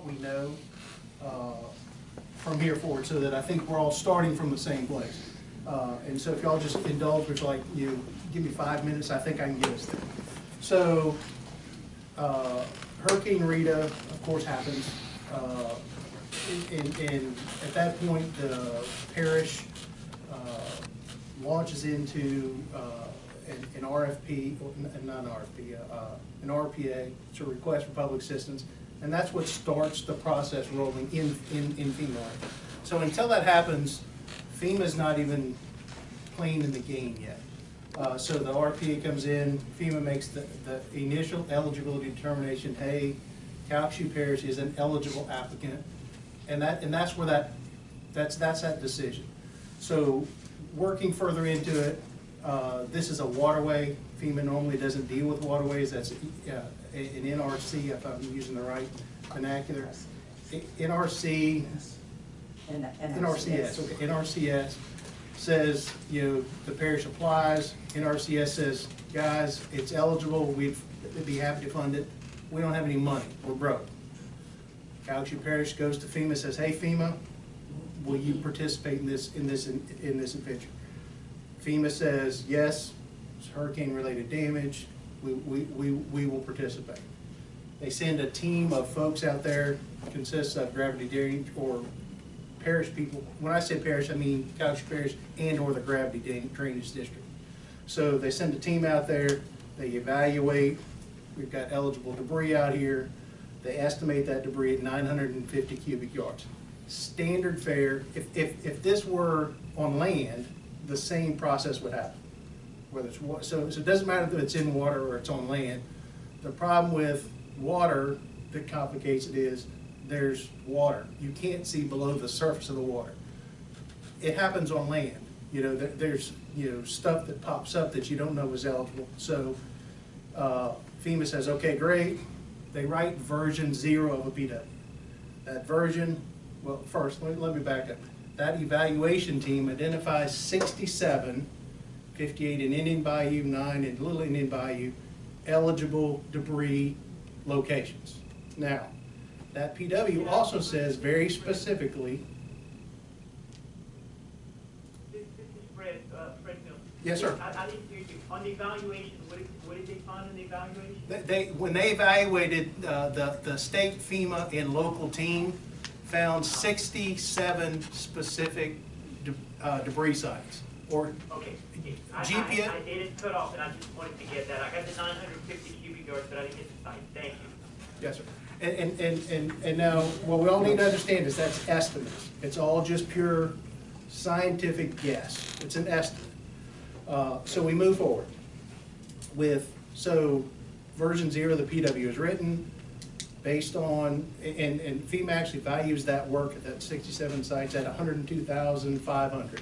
what we know from here forward, so that I think we're all starting from the same place. And so if y'all just indulge me for like, give me 5 minutes, I think I can get us there. So Hurricane Rita, of course, happens. And at that point, the parish launches into an RFP, not an RFP, an RPA, it's a request for public assistance, and that's what starts the process rolling in FEMA. So until that happens, FEMA's not even playing in the game yet. So the RPA comes in, FEMA makes the initial eligibility determination, hey, Calcasieu Parish is an eligible applicant, and that's where that's that decision. So working further into it, this is a waterway. FEMA normally doesn't deal with waterways. That's an NRC, if I'm using the right vernacular. NRCS, okay, NRCS says, the parish applies. NRCS says, guys, it's eligible. We'd be happy to fund it. We don't have any money. We're broke. Calcasieu Parish goes to FEMA, says, hey, FEMA, will you participate in this adventure? FEMA says, yes, it's hurricane-related damage. We will participate. They send a team of folks out there, consists of gravity drainage or parish people. When I say parish, I mean Calcasieu Parish and or the gravity drainage district. So they send a team out there. They evaluate. We've got eligible debris out here. They estimate that debris at 950 cubic yards. Standard fare. If this were on land, the same process would happen. Whether it's so it doesn't matter if it's in water or it's on land. The problem with water that complicates it is there's water. You can't see below the surface of the water. It happens on land. There's stuff that pops up that you don't know is eligible. So FEMA says, okay, great. They write version 0 of a PW. That version, well, first let me back up. That evaluation team identifies 67, 58 in Indian Bayou, 9 in Little Indian Bayou, eligible debris locations. Now, that PW also says very specifically. This is Fred Mills. Yes, sir. I didn't hear you. On the evaluation, what did they find in the evaluation? When they evaluated, the state FEMA and local team found 67 specific debris sites. Or okay. GPS. I didn't cut off, and I just wanted to get that. I got the 950 cubic yards, but I didn't get the site. Thank you. Yes, sir. And now, what we all need to understand is that's estimates. It's all just pure scientific guess. It's an estimate. So we move forward with, version 0 of the PW is written based on, and FEMA actually values that work at that 67 sites at $102,500.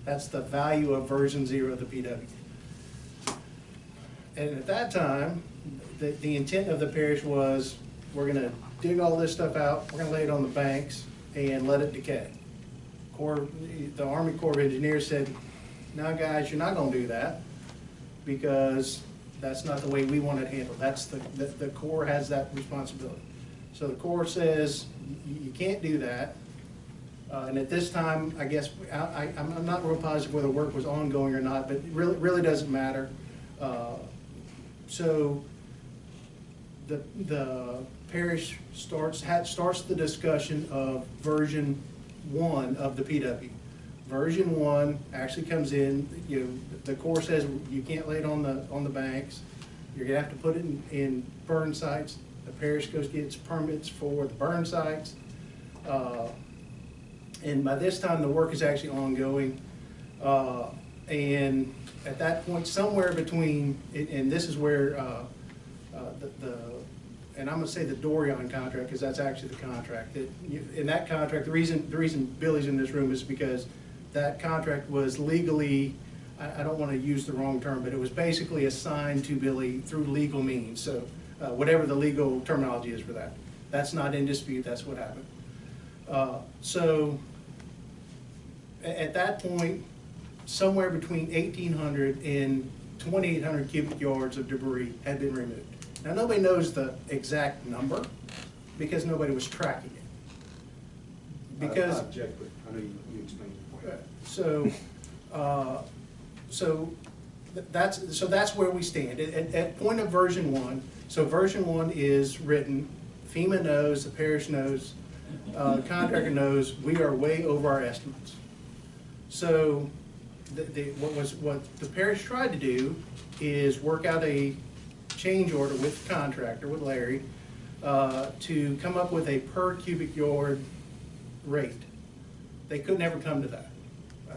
That's the value of version 0 of the PW. And at that time, the intent of the parish was, we're going to dig all this stuff out, we're going to lay it on the banks and let it decay. The Army Corps of Engineers said, no guys, you're not going to do that because that's not the way we want it handled. That's the Corps has that responsibility. So the Corps says, you can't do that. And at this time, I guess, I'm not real positive whether work was ongoing or not, but it really doesn't matter. So the parish starts the discussion of version 1 of the PW. Version 1 actually comes in. The Corps says you can't lay it on the banks. You're gonna have to put it in burn sites. The parish goes gets permits for the burn sites. And by this time, the work is actually ongoing. And at that point, somewhere between, and this is where and I'm going to say the Dorian contract, because that's actually the contract. In that contract, the reason Billy's in this room is because that contract was legally, I don't want to use the wrong term, but it was basically assigned to Billy through legal means. So whatever the legal terminology is for that. That's not in dispute, that's what happened. So at that point, somewhere between 1,800 and 2,800 cubic yards of debris had been removed. Now nobody knows the exact number, because nobody was tracking it. Because I object, but I know you explained your point. That's where we stand. At point of version 1, so version 1 is written, FEMA knows, the parish knows, the contractor knows, we are way over our estimates. So what the parish tried to do is work out a change order with the contractor, with Larry, to come up with a per cubic yard rate. They could never come to that.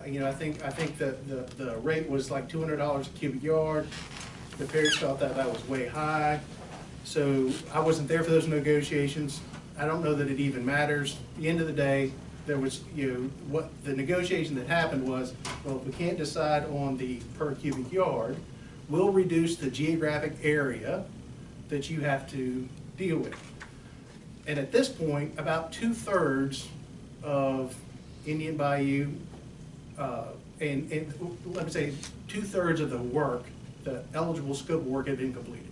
I think that the rate was like $200 a cubic yard. The parish felt that was way high. So I wasn't there for those negotiations. I don't know that it even matters. At the end of the day, there was, what the negotiation that happened was, well, if we can't decide on the per cubic yard, we'll reduce the geographic area that you have to deal with. And at this point, about 2/3 of Indian Bayou, and let me say 2/3 of the work, the eligible scope of work had been completed.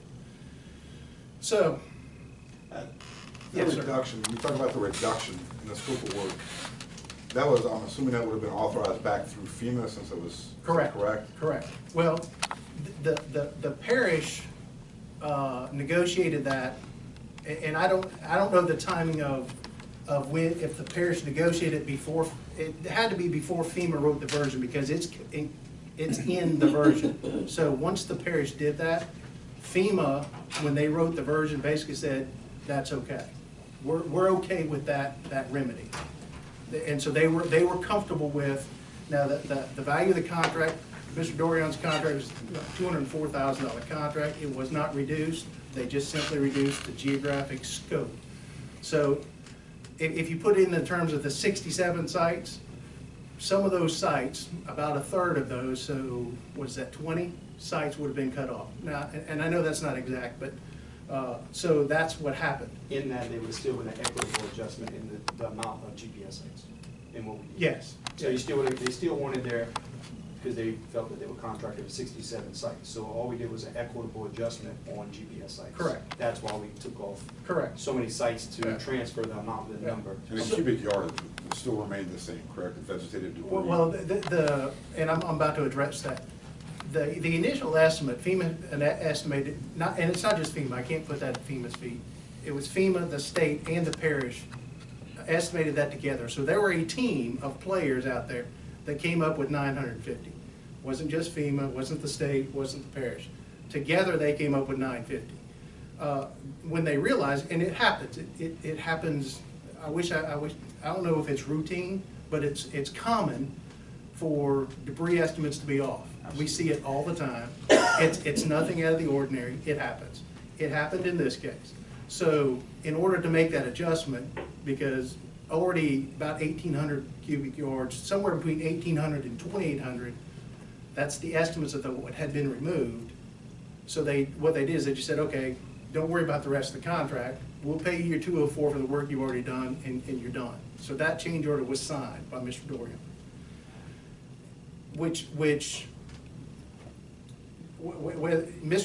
So, yes, sir. Reduction, you talk about the reduction in the scope of work. That was, I'm assuming that would have been authorized back through FEMA since it was Correct. correct? Correct. Well, the parish negotiated that, and I don't know the timing of when, if the parish negotiated it before, it had to be before FEMA wrote the version because it's in the version. So once the parish did that, FEMA, when they wrote the version, basically said, that's okay. We're okay with that remedy. And so they were comfortable with, now the value of the contract, Mr. Dorion's contract was a $204,000 contract. It was not reduced. They just simply reduced the geographic scope. So if you put it in the terms of the 67 sites, some of those sites, about 1/3 of those, so what's that, 20 sites would have been cut off. Now, and I know that's not exact, but so that's what happened. In that, they would still with an equitable adjustment in the amount of GPS sites. In what we did. Yes. So you still, they still wanted their, because they felt that they were contracted with 67 sites. So all we did was an equitable adjustment on GPS sites. Correct. That's why we took off Correct. so many sites to Yeah. transfer the amount of the Yeah. number. And the cubic yard still remained the same, correct? The vegetative debris? Well, and I'm about to address that. The initial estimate, FEMA estimated, and it's not just FEMA, I can't put that at FEMA's feet. It was FEMA, the state, and the parish estimated that together. So there were a team of players out there that came up with 950. Wasn't just FEMA, wasn't the state, wasn't the parish. Together they came up with 950. When they realized, and it happens, it happens, I don't know if it's routine, but it's common for debris estimates to be off. We see it all the time. It's nothing out of the ordinary. It happens. It happened in this case. So in order to make that adjustment, because already about 1,800 cubic yards, somewhere between 1,800 and 2,800, that's the estimates of what had been removed. So what they did is they just said, okay, don't worry about the rest of the contract. We'll pay you your 204 for the work you've already done, and you're done. So that change order was signed by Mr. Dorion. Which Mr.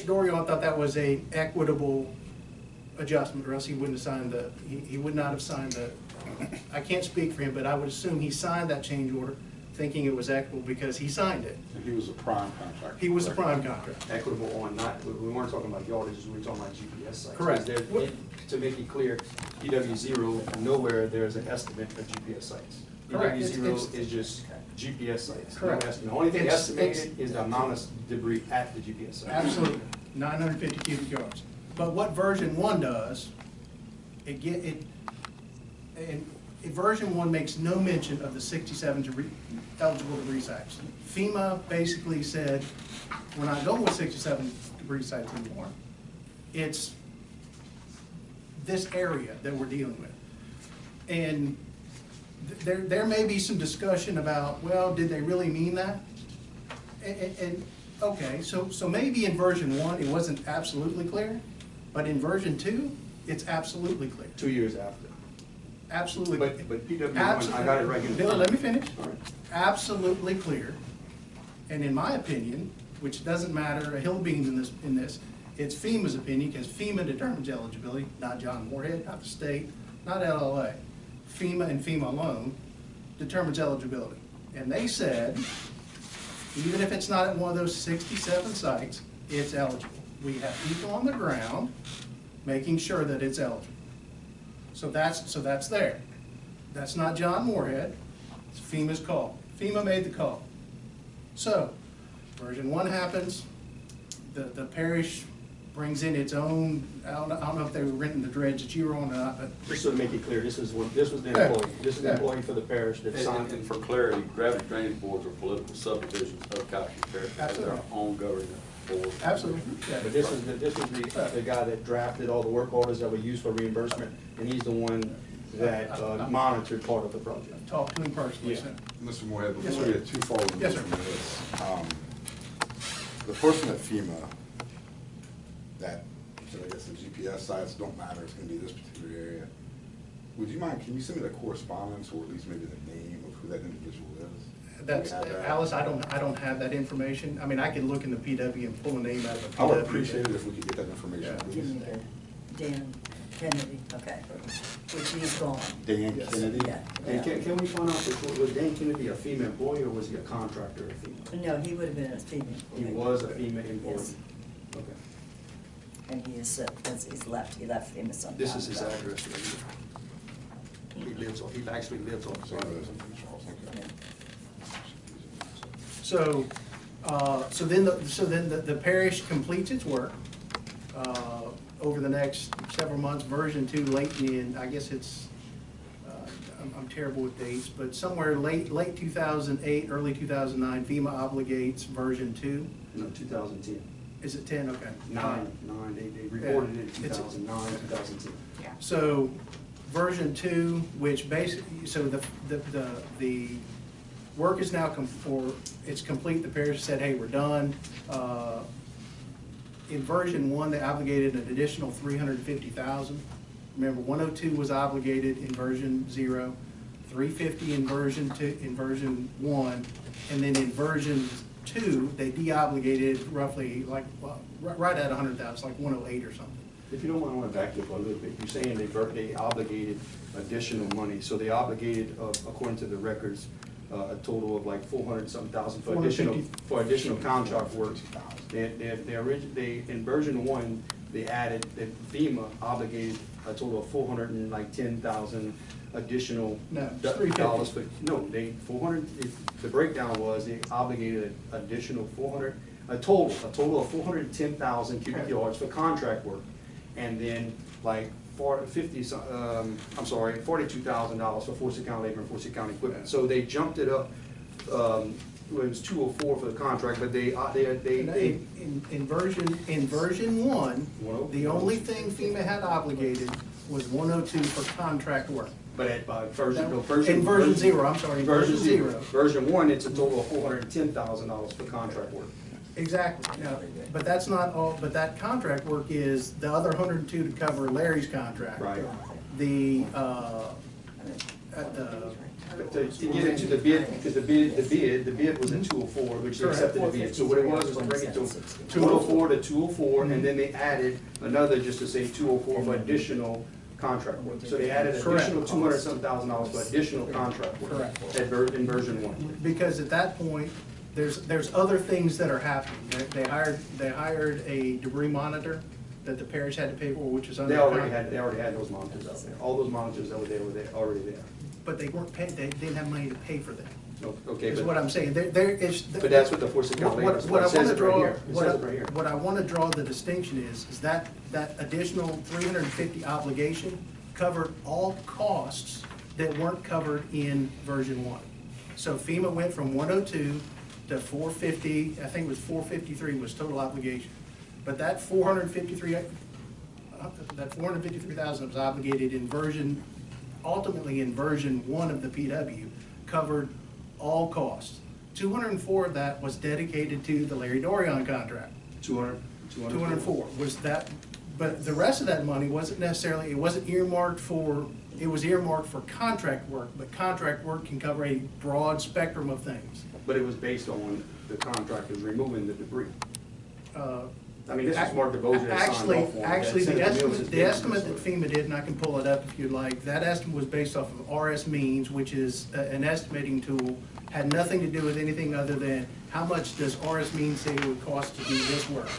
Dorion thought that was a equitable adjustment, or else he wouldn't have signed he would not have signed I can't speak for him, but I would assume he signed that change order thinking it was equitable because he signed it. And he was a prime contractor. He was a correct? prime contractor. Equitable on not, we weren't talking about yardages, we were talking about GPS sites. Correct. To make it clear, PW0, nowhere there's an estimate of GPS sites. Correct. PW0 is just GPS sites. Correct. No estimate. The only thing It's- estimated is the amount of debris at the GPS site. Absolutely, 950 cubic yards. But what version 1 does, version 1 makes no mention of the 67 eligible debris sites. FEMA basically said, we're not going with 67 debris sites anymore. It's this area that we're dealing with. And there may be some discussion about, well, did they really mean that? And okay, so maybe in version 1 it wasn't absolutely clear, but in version 2 it's absolutely clear. 2 years after. Absolutely. But PW1, I got it right here. Billy, let me finish. All right. Absolutely clear. And in my opinion, which doesn't matter a hill of beans in this, It's FEMA's opinion, because FEMA determines eligibility, not John Moorhead, not the state, not LLA. FEMA and FEMA alone determines eligibility. And they said, even if it's not at one of those 67 sites, it's eligible. We have people on the ground making sure that it's eligible. So that's there. That's not John Moorhead, it's FEMA's call. FEMA made the call. So, version 1 happens, the parish brings in its own, I don't know if they were renting the dredge that you were on or not, but. Just so to make it clear, this was the employee, this is the employee for the parish that signed. And for clarity, gravity drainage boards are political subdivisions of Calcasieu Parish. They have their own government board. Absolutely. Yeah. But this was the guy that drafted all the work orders that were used for reimbursement, and he's the one that monitored part of the project. Talk to him personally. Yeah. So. Mr. Moorhead, Yes, before sir. we get too far into Yes, sir. this, the person at FEMA, that, so I guess the GPS sites don't matter, it's gonna be this particular area. Would you mind, can you send me the correspondence, or at least maybe the name of who that individual is? That's, Do we have that? Alice, I don't have that information. I mean, I could look in the PW and pull a name out of the PW. I would appreciate it if we could get that information, Yeah. Give me please. the Dan Kennedy, okay, which he's gone. Dan Yes. Kennedy? Yeah. And can we find out, was Dan Kennedy a FEMA employee, or was he a contractor at FEMA? No, he would have been a FEMA. He was a FEMA employee. Yes. Okay. And he is, he's left, he left FEMA some time This is his ago. address right here. He lives on, he actually lives on the So I know site. there's something in Charles, okay. Yeah. So then the parish completes its work over the next several months. Version 2 late in, I guess it's, I'm terrible with dates, but somewhere late 2008, early 2009, FEMA obligates version 2. No, 2010. Is it 10? Okay. They reported it in It's- 2009, 2010. So version 2, which basically, so the work is now it's complete. The parish said, hey, we're done. In version 1, they obligated an additional $350,000. Remember, 102 was obligated in version 0, 350 in version 2, in version 1, and then in version 2, they de-obligated roughly right at 100,000, like 108 or something. If you don't mind, I want to back you up a little bit. You're saying they obligated additional money, so they obligated, according to the records, a total of like 400-something thousand for additional contract work. In version 1, they added that FEMA obligated a total of 410,000 additional No, it's dollars. 350. No, they 400. The breakdown was they obligated additional 400, a total of 410,000 cubic yards for contract work, and then like $42,000 for Forsyth County labor and Forsyth County equipment. So they jumped it up. It was 204 for the contract, but they In version 1, the only thing FEMA had obligated was 102 for contract work. But at In version 0, I'm sorry, in version 0. Version 1, it's a total of $410,000 for contract work. Exactly. Now, but that's not all, but that contract work is the other 102 to cover Larry's contract. Right. The, But to get into the bid, because the bid was in 204, which they accepted the bid. So what it was to bring it to 204 to 204, and then they added another, just to say 204 for additional contract work. So they added additional $200-some-thousand for additional contract work. Correct. In version 1. because at that point, there's other things that are happening. They hired a debris monitor that the parish had to pay for, which is under. They already had those monitors out there. All those monitors that were there already there. But they weren't paid, they didn't have money to pay for them, Okay, is but what I'm saying. but that's what the Forsyth County labor, What I it says want to it right draw, here. It says it right here. what I want to draw the distinction is that additional 350 obligation covered all costs that weren't covered in version 1. So FEMA went from 102 to 450, I think it was 453 was total obligation. But that 453,000 was obligated in version, ultimately in version 1 of the PW, covered all costs. 204 of that was dedicated to the Larry Dorian contract. 204 was that, but the rest of that money wasn't necessarily, it wasn't earmarked for, it was earmarked for contract work, but contract work can cover a broad spectrum of things. But it was based on the contractors removing the debris. I mean, this was Mark DeBozier that signed off on it. Actually, the Senator Mills' estimate that business. FEMA did, and I can pull it up if you'd like, that estimate was based off of RS Means, which is an estimating tool, had nothing to do with anything other than how much does RS Means say it would cost to do this work?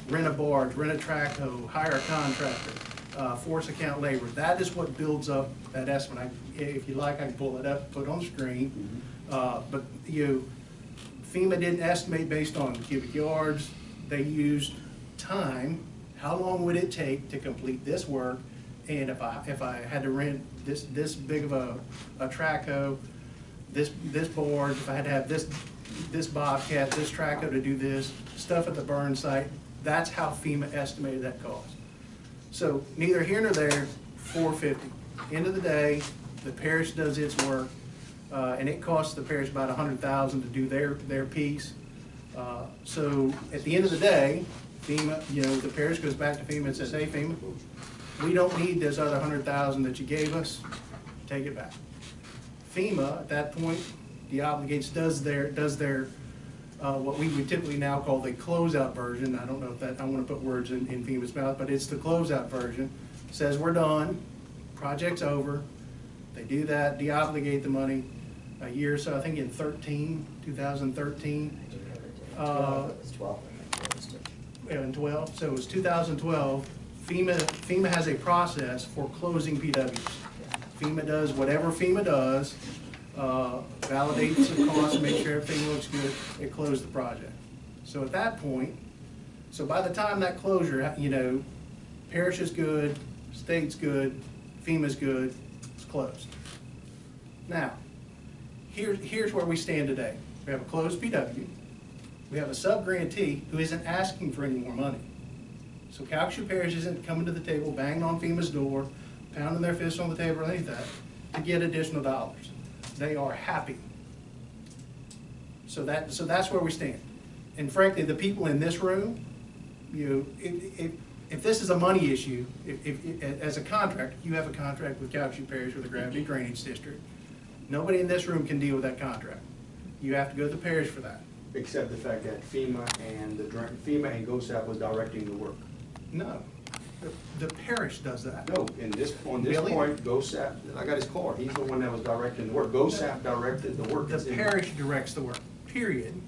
Rent a barge, rent a track hoe, hire a contractor, force account labor. That is what builds up that estimate. If you like, I can pull it up, put it on the screen. But FEMA didn't estimate based on cubic yards. They used time. How long would it take to complete this work? And if I had to rent this big of a track hoe, this barge, if I had to have this bobcat, this track hoe to do this, stuff at the burn site, that's how FEMA estimated that cost. So neither here nor there, $450. End of the day, the parish does its work, and it costs the parish about $100,000 to do their piece. So at the end of the day, FEMA, the parish goes back to FEMA and says, hey FEMA, we don't need this other $100,000 that you gave us, take it back. FEMA, at that point, deobligates, does their what we would typically now call the closeout version. I don't know if that, I want to put words in FEMA's mouth, but it's the closeout version. Says we're done, project's over. They do that, deobligate the money a year or so, I think in 2013. It was 12 when they closed it. In 12, so it was 2012. FEMA has a process for closing PWs. FEMA does whatever FEMA does, validates the cost, make sure everything looks good, it closed the project. So at that point, so by the time that closure, parish is good, state's good, FEMA's good, it's closed. Now, here's where we stand today. We have a closed PW. We have a sub-grantee who isn't asking for any more money. So Calcasieu Parish isn't coming to the table, banging on FEMA's door, pounding their fist on the table or anything to get additional dollars. They are happy. So that's where we stand. And frankly, the people in this room, if this is a money issue, as a contractor, you have a contract with Calcasieu Parish with the Gravity Drainage District. Nobody in this room can deal with that contract. You have to go to the parish for that. Except the fact that FEMA and GOSAP was directing the work. No, the parish does that. No, on this Really? point, GOSAP, I got his card, he's the one that was directing the work. GOSAP directed the work. The parish directs the work, period.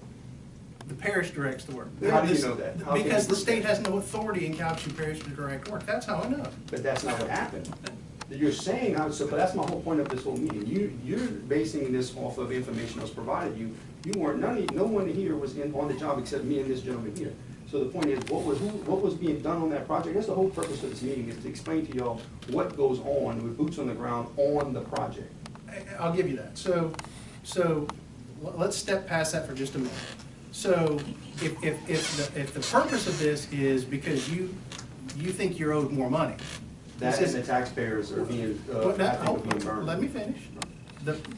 The parish directs the work. How do you know that? How can Because you the prove state that? has no authority in Calcasieu Parish to direct work. That's how I know. But that's not what happened. You're saying, but that's my whole point of this whole meeting. You're basing this off of information that was provided you. You weren't, no one here was on the job except me and this gentleman here. So the point is, what was being done on that project? That's the whole purpose of this meeting, is to explain to y'all what goes on with boots on the ground on the project. I'll give you that. So let's step past that for just a minute. So if the purpose of this is because you think you're owed more money. That and the taxpayers are being, being burned. Let me finish.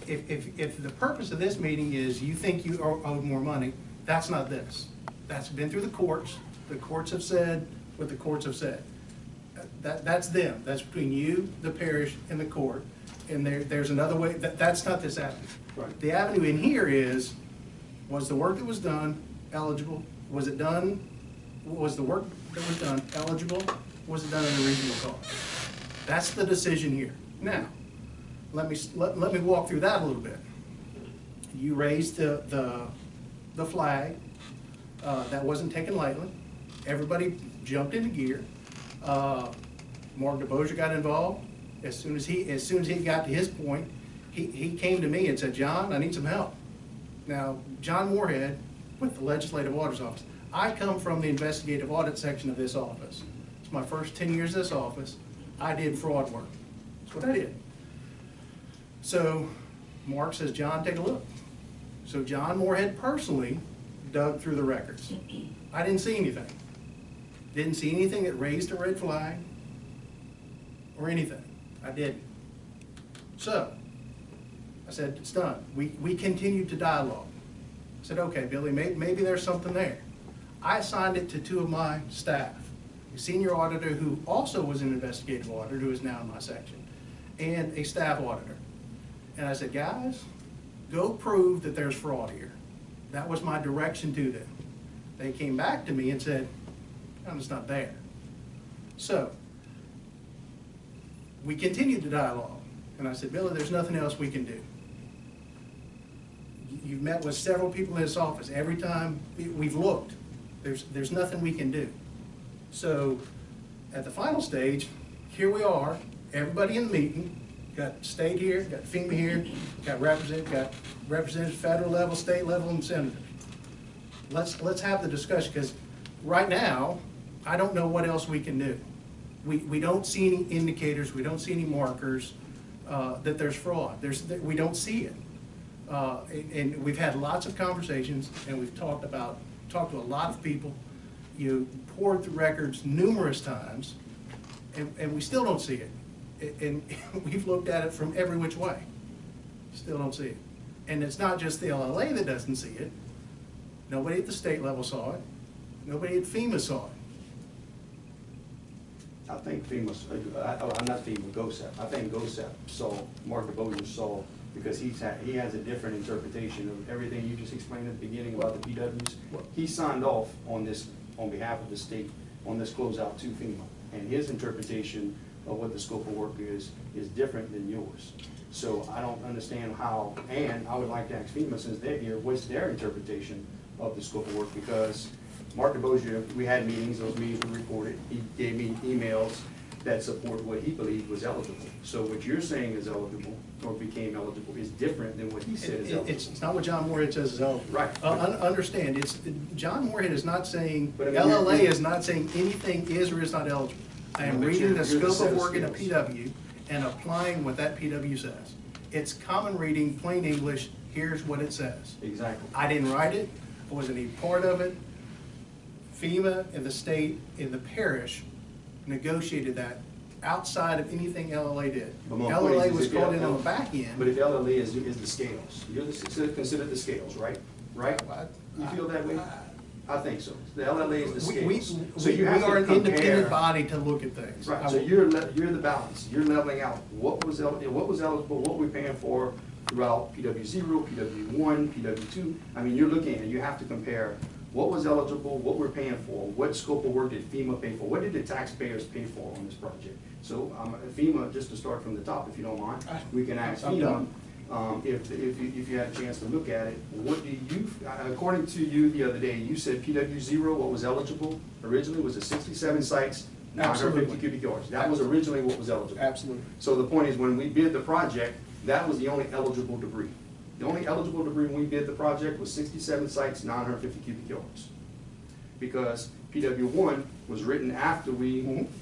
If the purpose of this meeting is you think you are owed more money, that's not this. That's been through the courts. The courts have said what the courts have said. That's them. That's between you, the parish, and the court. And there's another way. That's not this avenue. Right. The avenue in here is, was the work that was done eligible? Was it done? Was the work that was done eligible? Was it done at a reasonable cost? That's the decision here. Now, let me walk through that a little bit. You raised the flag. That wasn't taken lightly. Everybody jumped into gear. Mark DeBozier got involved. As soon as he got to his point, he came to me and said, John, I need some help. Now, John Moorhead with the Legislative Auditors Office. I come from the investigative audit section of this office. It's my first 10 years in this office. I did fraud work. That's what I did. So Mark says, John, take a look. So John Moorhead personally dug through the records. I didn't see anything. Didn't see anything that raised a red flag or anything. I didn't. So I said, it's done. We continued to dialogue. I said, okay, Billy, maybe there's something there. I assigned it to two of my staff, a senior auditor who also was an investigative auditor, who is now in my section, and a staff auditor. And I said, guys, go prove that there's fraud here. That was my direction to them. They came back to me and said, I'm just not there. So, we continued the dialogue, and I said, Billy, there's nothing else we can do. You've met with several people in this office. Every time we've looked, there's nothing we can do. So, at the final stage, here we are, everybody in the meeting, got state here, got FEMA here, got representatives federal level, state level, and senators. Let's have the discussion, because right now, I don't know what else we can do. We don't see any indicators, we don't see any markers that there's fraud. We don't see it. And we've had lots of conversations, and we've talked to a lot of people. You poured the records numerous times, and we still don't see it. And we've looked at it from every which way. Still don't see it. And it's not just the LLA that doesn't see it. Nobody at the state level saw it. Nobody at FEMA saw it. I think FEMA, I'm not FEMA, GOSEP. I think GOSEP saw, Mark DeBosier saw, because he has a different interpretation of everything you just explained at the beginning about the PWs. He signed off on this, on behalf of the state, on this closeout to FEMA. And his interpretation of what the scope of work is different than yours. So I don't understand how, and I would like to ask FEMA, since they're here, what's their interpretation of the scope of work? Because Mark DeBosier, we had meetings, those meetings were recorded. He gave me emails that support what he believed was eligible. So what you're saying is eligible, or became eligible, is different than what he said is eligible. It's not what John Moorhead says is eligible. Right. Understand, John Moorhead is not saying, But I mean, LLA is not saying anything is or is not eligible. I am But reading you're the the scope set of of work in a skills. PW and applying what that PW says. It's common reading, plain English, here's what it says. Exactly. I didn't write it, I wasn't even part of it. FEMA and the state and the parish negotiated that outside of anything LLA did. But my point LLA is was if called in L- on the back end. But if LLA is the scales, you're considered the scales, right? Right? You feel that way? I think so. The LLA is the scales. So you have We are to an independent compare. body to look at things. Right, so you're the balance, you're leveling out what was eligible, what we're paying for throughout PW 0, PW 1, PW 2. I mean, you're looking at it, you have to compare what was eligible, what we're paying for, what scope of work did FEMA pay for, what did the taxpayers pay for on this project? So FEMA, just to start from the top, if you don't mind, we can ask I'm FEMA, done. if you had a chance to look at it, what do you, according to you the other day, you said PW 0, what was eligible originally was the 67 sites, 950 Absolutely. cubic yards. That was originally what was eligible. Absolutely. So the point is, when we bid the project, that was the only eligible debris. The only eligible debris when we bid the project was 67 sites, 950 cubic yards. Because PW 1 was written after we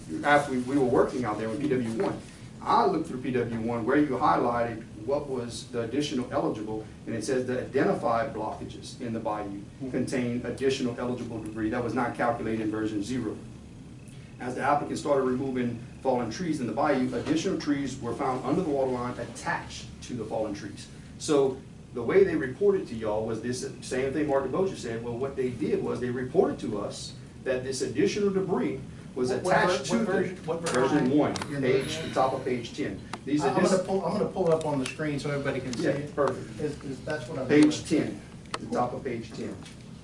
were working out there with PW 1. I looked through PW 1 where you highlighted what was the additional eligible, and it says the identified blockages in the bayou contain additional eligible debris that was not calculated in version 0. As the applicant started removing fallen trees in the bayou, additional trees were found under the water line attached to the fallen trees. So the way they reported to y'all was this same thing Mark DeBosier said. Well, what they did was they reported to us that this additional debris was attached to what version 1, You're page, the top of page 10. These I'm are gonna pull it up on the screen so everybody can see yeah, it. perfect. That's what I'm doing. Page 10, the top of page 10.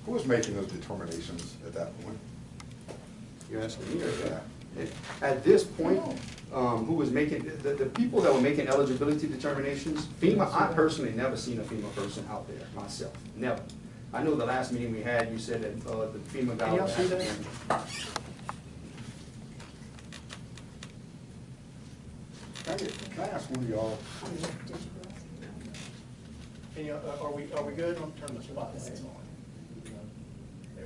Who was making those determinations at that point? You're asking me, or Yeah. at this point, who was making, the people that were making eligibility determinations, FEMA, I personally never seen a FEMA person out there myself, never. I know the last meeting we had, you said that the FEMA guy. Can y'all was see that? asking- Can I ask one of y'all, Are we good? I'm turning the spotlights on. There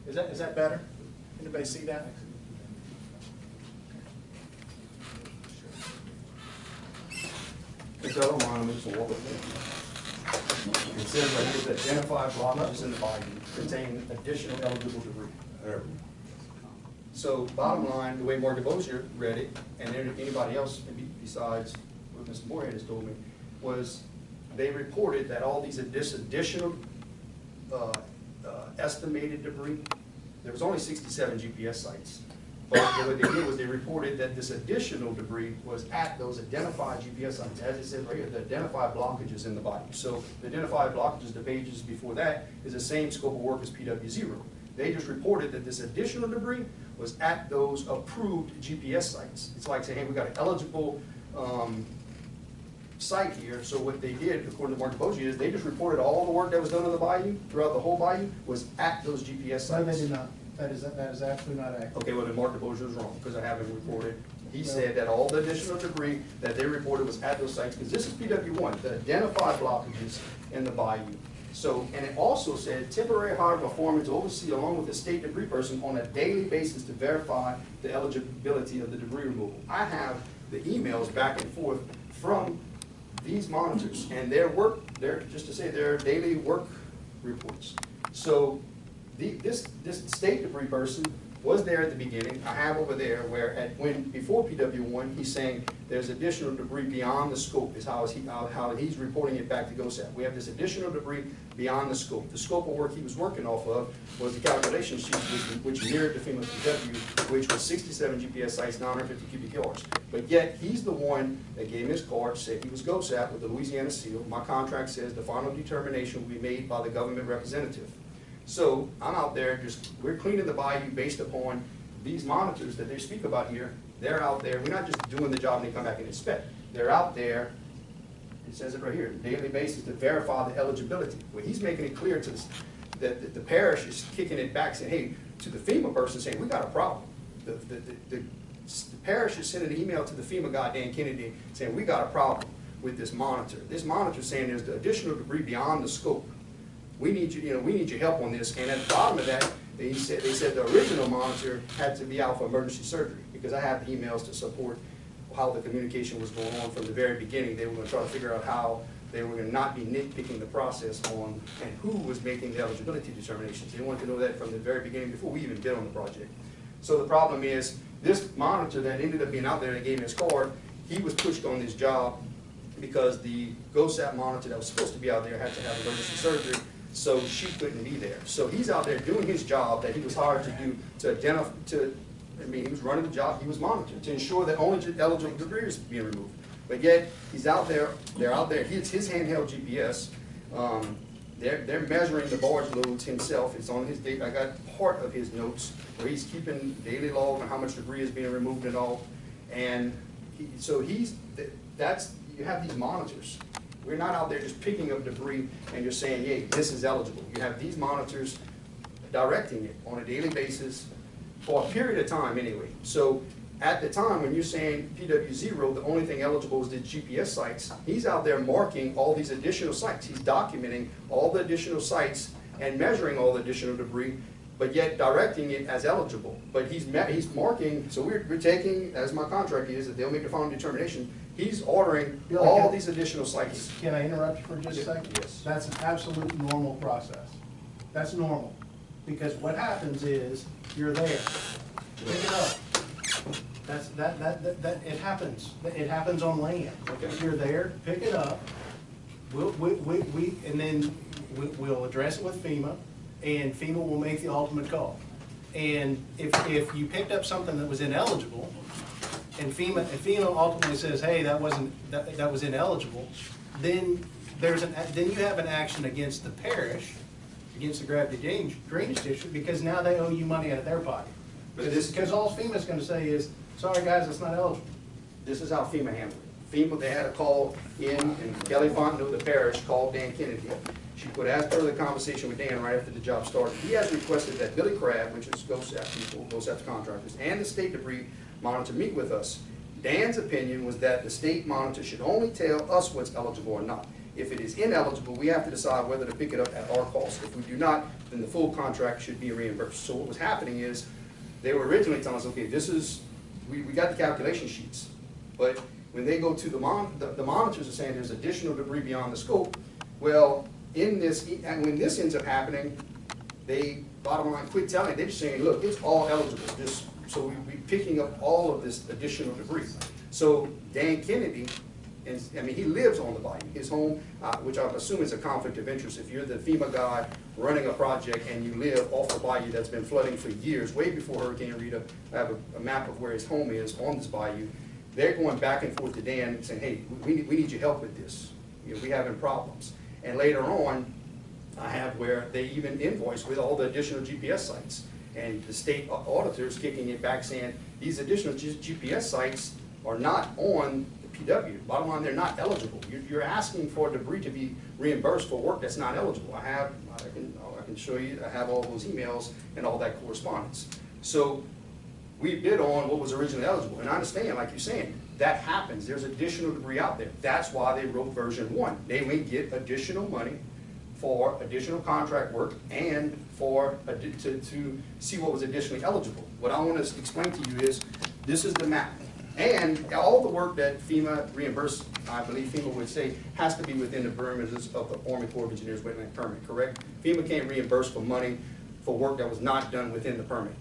we go. Is that better? Anybody see that? If y'all don't mind, I'm just gonna walk with it. It says right here, the identified blockages in the bayou contain additional eligible debris. there, So bottom line, the way Mark DeBosier read it, and anybody else besides what Mr. Moorhead has told me, was they reported that all these additional estimated debris, there was only 67 GPS sites. But what they did was they reported that this additional debris was at those identified GPS sites. As it says right here, the identified blockages in the body. So the identified blockages, the pages before that, is the same scope of work as PW 0. They just reported that this additional debris was at those approved GPS sites. It's like saying, hey, we got an eligible site here. So what they did, according to Mark Bogie, is they just reported all the work that was done on the bayou, throughout the whole bayou, was at those GPS sites. No, they did not. That is absolutely not accurate. Okay, well, then Mark Bogie was wrong, because I haven't reported. He said that all the additional debris that they reported was at those sites, because this is PW1, the identified blockages in the bayou. So, and it also said temporary hire performer to oversee along with the state debris person on a daily basis to verify the eligibility of the debris removal. I have the emails back and forth from these monitors and their daily work reports. So this state debris person was there at the beginning. I have over there where before PW1, he's saying there's additional debris beyond the scope is how he's reporting it back to GOSAP. We have this additional debris beyond the scope. The scope of work he was working off of was the calculation sheet which mirrored the FEMA PW, which was 67 GPS sites, 950 cubic yards. But yet, he's the one that gave me his card, said he was GOSAP with the Louisiana seal. My contract says the final determination will be made by the government representative. So I'm out there we're cleaning the bayou based upon these monitors that they speak about here. They're out there. We're not just doing the job and they come back and inspect. They're out there, it says it right here, daily basis to verify the eligibility. Well, he's making it clear to that the parish is kicking it back saying, hey, to the FEMA person saying, we got a problem. The parish is sending an email to the FEMA guy, Dan Kennedy, saying, we got a problem with this monitor. This monitor is saying there's the additional debris beyond the scope. We need we need your help on this. And at the bottom of that, they said the original monitor had to be out for emergency surgery, because I have the emails to support how the communication was going on from the very beginning. They were going to try to figure out how they were going to not be nitpicking the process on and who was making the eligibility determinations. They wanted to know that from the very beginning before we even bid on the project. So the problem is this monitor that ended up being out there that gave me his card, he was pushed on this job because the GOSAP monitor that was supposed to be out there had to have emergency surgery. So she couldn't be there. So he's out there doing his job that he was hired to do he was running the job, he was monitoring to ensure that only eligible debris is being removed. But yet, he's out there, they're out there, it's his handheld GPS. They're measuring the barge loads himself. It's on his date. I got part of his notes where he's keeping daily log on how much debris is being removed and all. And you have these monitors. We're not out there just picking up debris and you're saying, hey, this is eligible. You have these monitors directing it on a daily basis for a period of time anyway. So at the time when you're saying PW0, the only thing eligible is the GPS sites, he's out there marking all these additional sites. He's documenting all the additional sites and measuring all the additional debris, but yet directing it as eligible. But he's marking, so we're taking, as my contract is, that they'll make a final determination. He's ordering all these additional sites. Can I interrupt you for just a second? Yes. That's an absolute normal process. That's normal. Because what happens is, you're there, pick it up. It happens. It happens on land. Okay. You're there, pick it up. We'll address it with FEMA, and FEMA will make the ultimate call. And if you picked up something that was ineligible, and FEMA ultimately says, hey, that was ineligible, then you have an action against the parish, against the gravity drainage district, because now they owe you money out of their pocket. Because all FEMA's going to say is, sorry guys, it's not eligible. This is how FEMA handled it. FEMA, they had a call in, and Kelly Fontenot, the parish, called Dan Kennedy. She put, as per the conversation with Dan right after the job started, he has requested that Billy Crabb, which is GOSAP people, GOSAP's contractors, and the state debris monitor meet with us. Dan's opinion was that the state monitor should only tell us what's eligible or not. If it is ineligible, we have to decide whether to pick it up at our cost. If we do not, then the full contract should be reimbursed. So what was happening is, they were originally telling us, okay, we got the calculation sheets, but when they go to the monitors are saying there's additional debris beyond the scope. Well, when this ends up happening, they, bottom line, quit telling. They're just saying, look, it's all eligible. So we'll be picking up all of this additional debris. So Dan Kennedy, he lives on the bayou. His home, which I assume is a conflict of interest. If you're the FEMA guy running a project and you live off the bayou that's been flooding for years, way before Hurricane Rita, I have a map of where his home is on this bayou. They're going back and forth to Dan saying, hey, we need your help with this. We're having problems. And later on, I have where they even invoice with all the additional GPS sites. And the state auditors kicking it back saying, these additional GPS sites are not on the PW. Bottom line, they're not eligible. You're asking for debris to be reimbursed for work that's not eligible. I can show you, I have all those emails and all that correspondence. So we bid on what was originally eligible. And I understand, like you're saying, that happens. There's additional debris out there. That's why they wrote version 1. They would get additional money for additional contract work and for to see what was additionally eligible. What I want to explain to you is, this is the map. And all the work that FEMA reimbursed, I believe FEMA would say, has to be within the parameters of the Army Corps of Engineers wetland permit, correct? FEMA can't reimburse for money for work that was not done within the permit.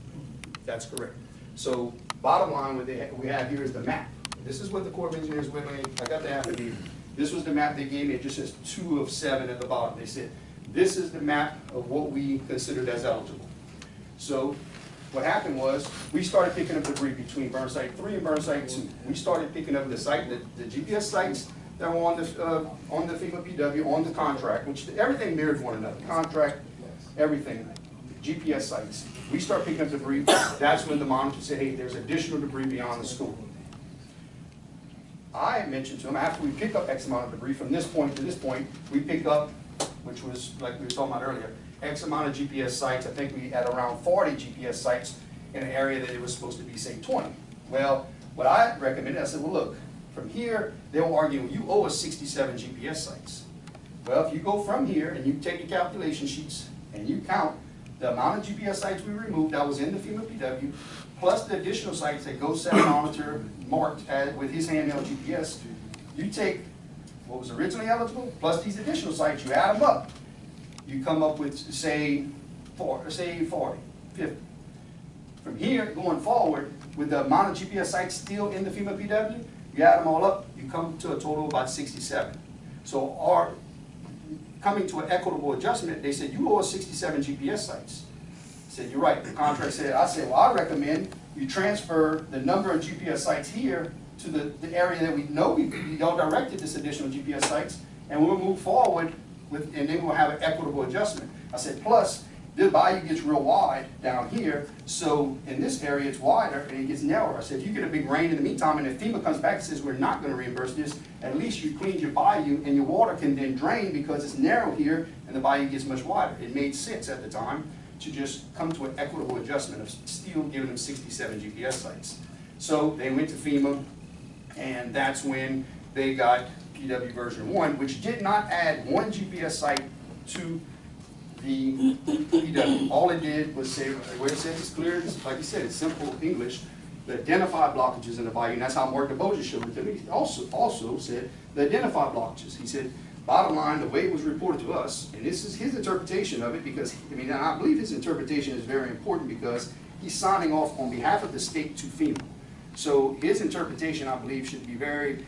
That's correct. So bottom line, what we have here is the map. This is what the Corps of Engineers wetland, I got the affidavit. This was the map they gave me. It just says 2 of 7 at the bottom. They said, this is the map of what we considered as eligible. So what happened was, we started picking up debris between burn site 3 and burn site 2. We started picking up the site, the GPS sites that were on the FEMA PW, on the contract, which everything mirrored one another. Contract, everything, GPS sites. We start picking up debris. That's when the monitor said, hey, there's additional debris beyond the school. I mentioned to them, after we pick up X amount of debris, from this point to this point, we pick up, which was like we were talking about earlier, X amount of GPS sites. I think we had around 40 GPS sites in an area that it was supposed to be, say, 20. Well, what I recommended, I said, well, look, from here, they will argue, well, you owe us 67 GPS sites. Well, if you go from here and you take the calculation sheets and you count the amount of GPS sites we removed that was in the FEMA PW, plus the additional sites that GO7 monitor marked with his handheld GPS, you take what was originally eligible, plus these additional sites, you add them up, you come up with, say 40, 50. From here, going forward, with the amount of GPS sites still in the FEMA PW, you add them all up, you come to a total of about 67. So coming to an equitable adjustment, they said, you owe us 67 GPS sites. I said, you're right. The contract said, I said, well, I recommend you transfer the number of GPS sites here to the area that we know we all directed this additional GPS sites, and we'll move forward with, and then we'll have an equitable adjustment. I said, plus, the bayou gets real wide down here, so in this area it's wider and it gets narrower. I said, if you get a big rain in the meantime, and if FEMA comes back and says we're not going to reimburse this, at least you cleaned your bayou and your water can then drain because it's narrow here and the bayou gets much wider. It made sense at the time to just come to an equitable adjustment of still giving them 67 GPS sites. So they went to FEMA, and that's when they got PW version 1, which did not add 1 GPS site to the PW. All it did was say, where it says it's clear, like you said, it's simple English, the identified blockages in the bayou, and that's how Mark DeBoja showed it to me. He also said the identified blockages. He said, bottom line, the way it was reported to us, and this is his interpretation of it, because, I mean, I believe his interpretation is very important because he's signing off on behalf of the state to FEMA. So his interpretation, I believe, should be very,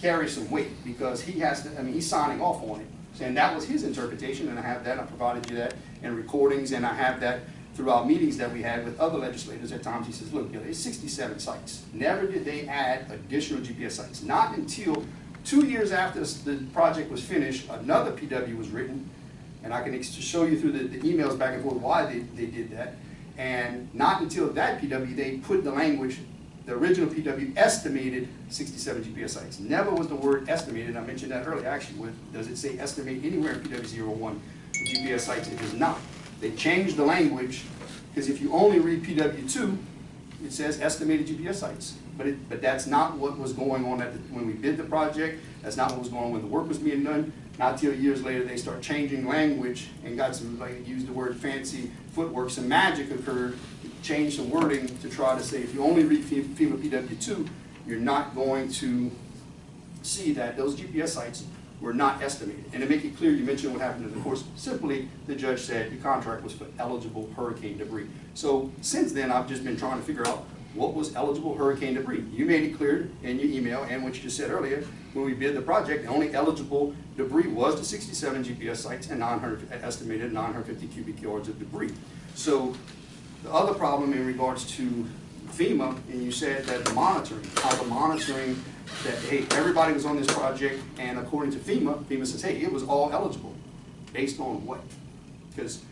carry some weight, because he has to, I mean, he's signing off on it. And that was his interpretation, and I have that, I provided you that in recordings, and I have that throughout meetings that we had with other legislators. At times he says, look, it's 67 sites. Never did they add additional GPS sites. Not until 2 years after the project was finished, another PW was written, and I can show you through the emails back and forth why they did that. And not until that PW, they put the language, the original PW estimated 67 GPS sites. Never was the word estimated. I mentioned that earlier. Actually, does it say estimate anywhere in PW01 GPS sites? It does not. They changed the language, because if you only read PW2, it says estimated GPS sites. But that's not what was going on when we bid the project. That's not what was going on when the work was being done. Not until years later they start changing language and got some, like, use the word fancy footwork. Some magic occurred, changed some wording to try to say if you only read FEMA PW2, you're not going to see that those GPS sites were not estimated. And to make it clear, you mentioned what happened in the course. Simply, the judge said the contract was for eligible hurricane debris. So since then, I've just been trying to figure out what was eligible hurricane debris. You made it clear in your email and what you just said earlier, when we bid the project, the only eligible debris was the 67 GPS sites and estimated 950 cubic yards of debris. So the other problem in regards to FEMA, and you said that the monitoring, that, hey, everybody was on this project, and according to FEMA, FEMA says, hey, it was all eligible. Based on what? Because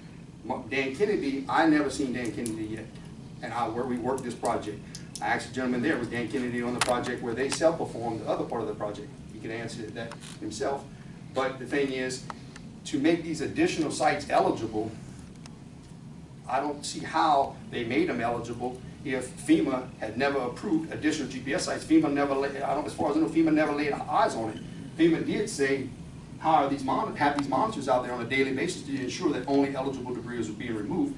Dan Kennedy, I never seen Dan Kennedy yet, and where we worked this project. I asked the gentleman there, was Dan Kennedy on the project where they self-performed the other part of the project? He could answer that himself. But the thing is, to make these additional sites eligible, I don't see how they made them eligible if FEMA had never approved additional GPS sites. FEMA never, as far as I know, FEMA never laid eyes on it. FEMA did say, have these monitors out there on a daily basis to ensure that only eligible debris is being removed.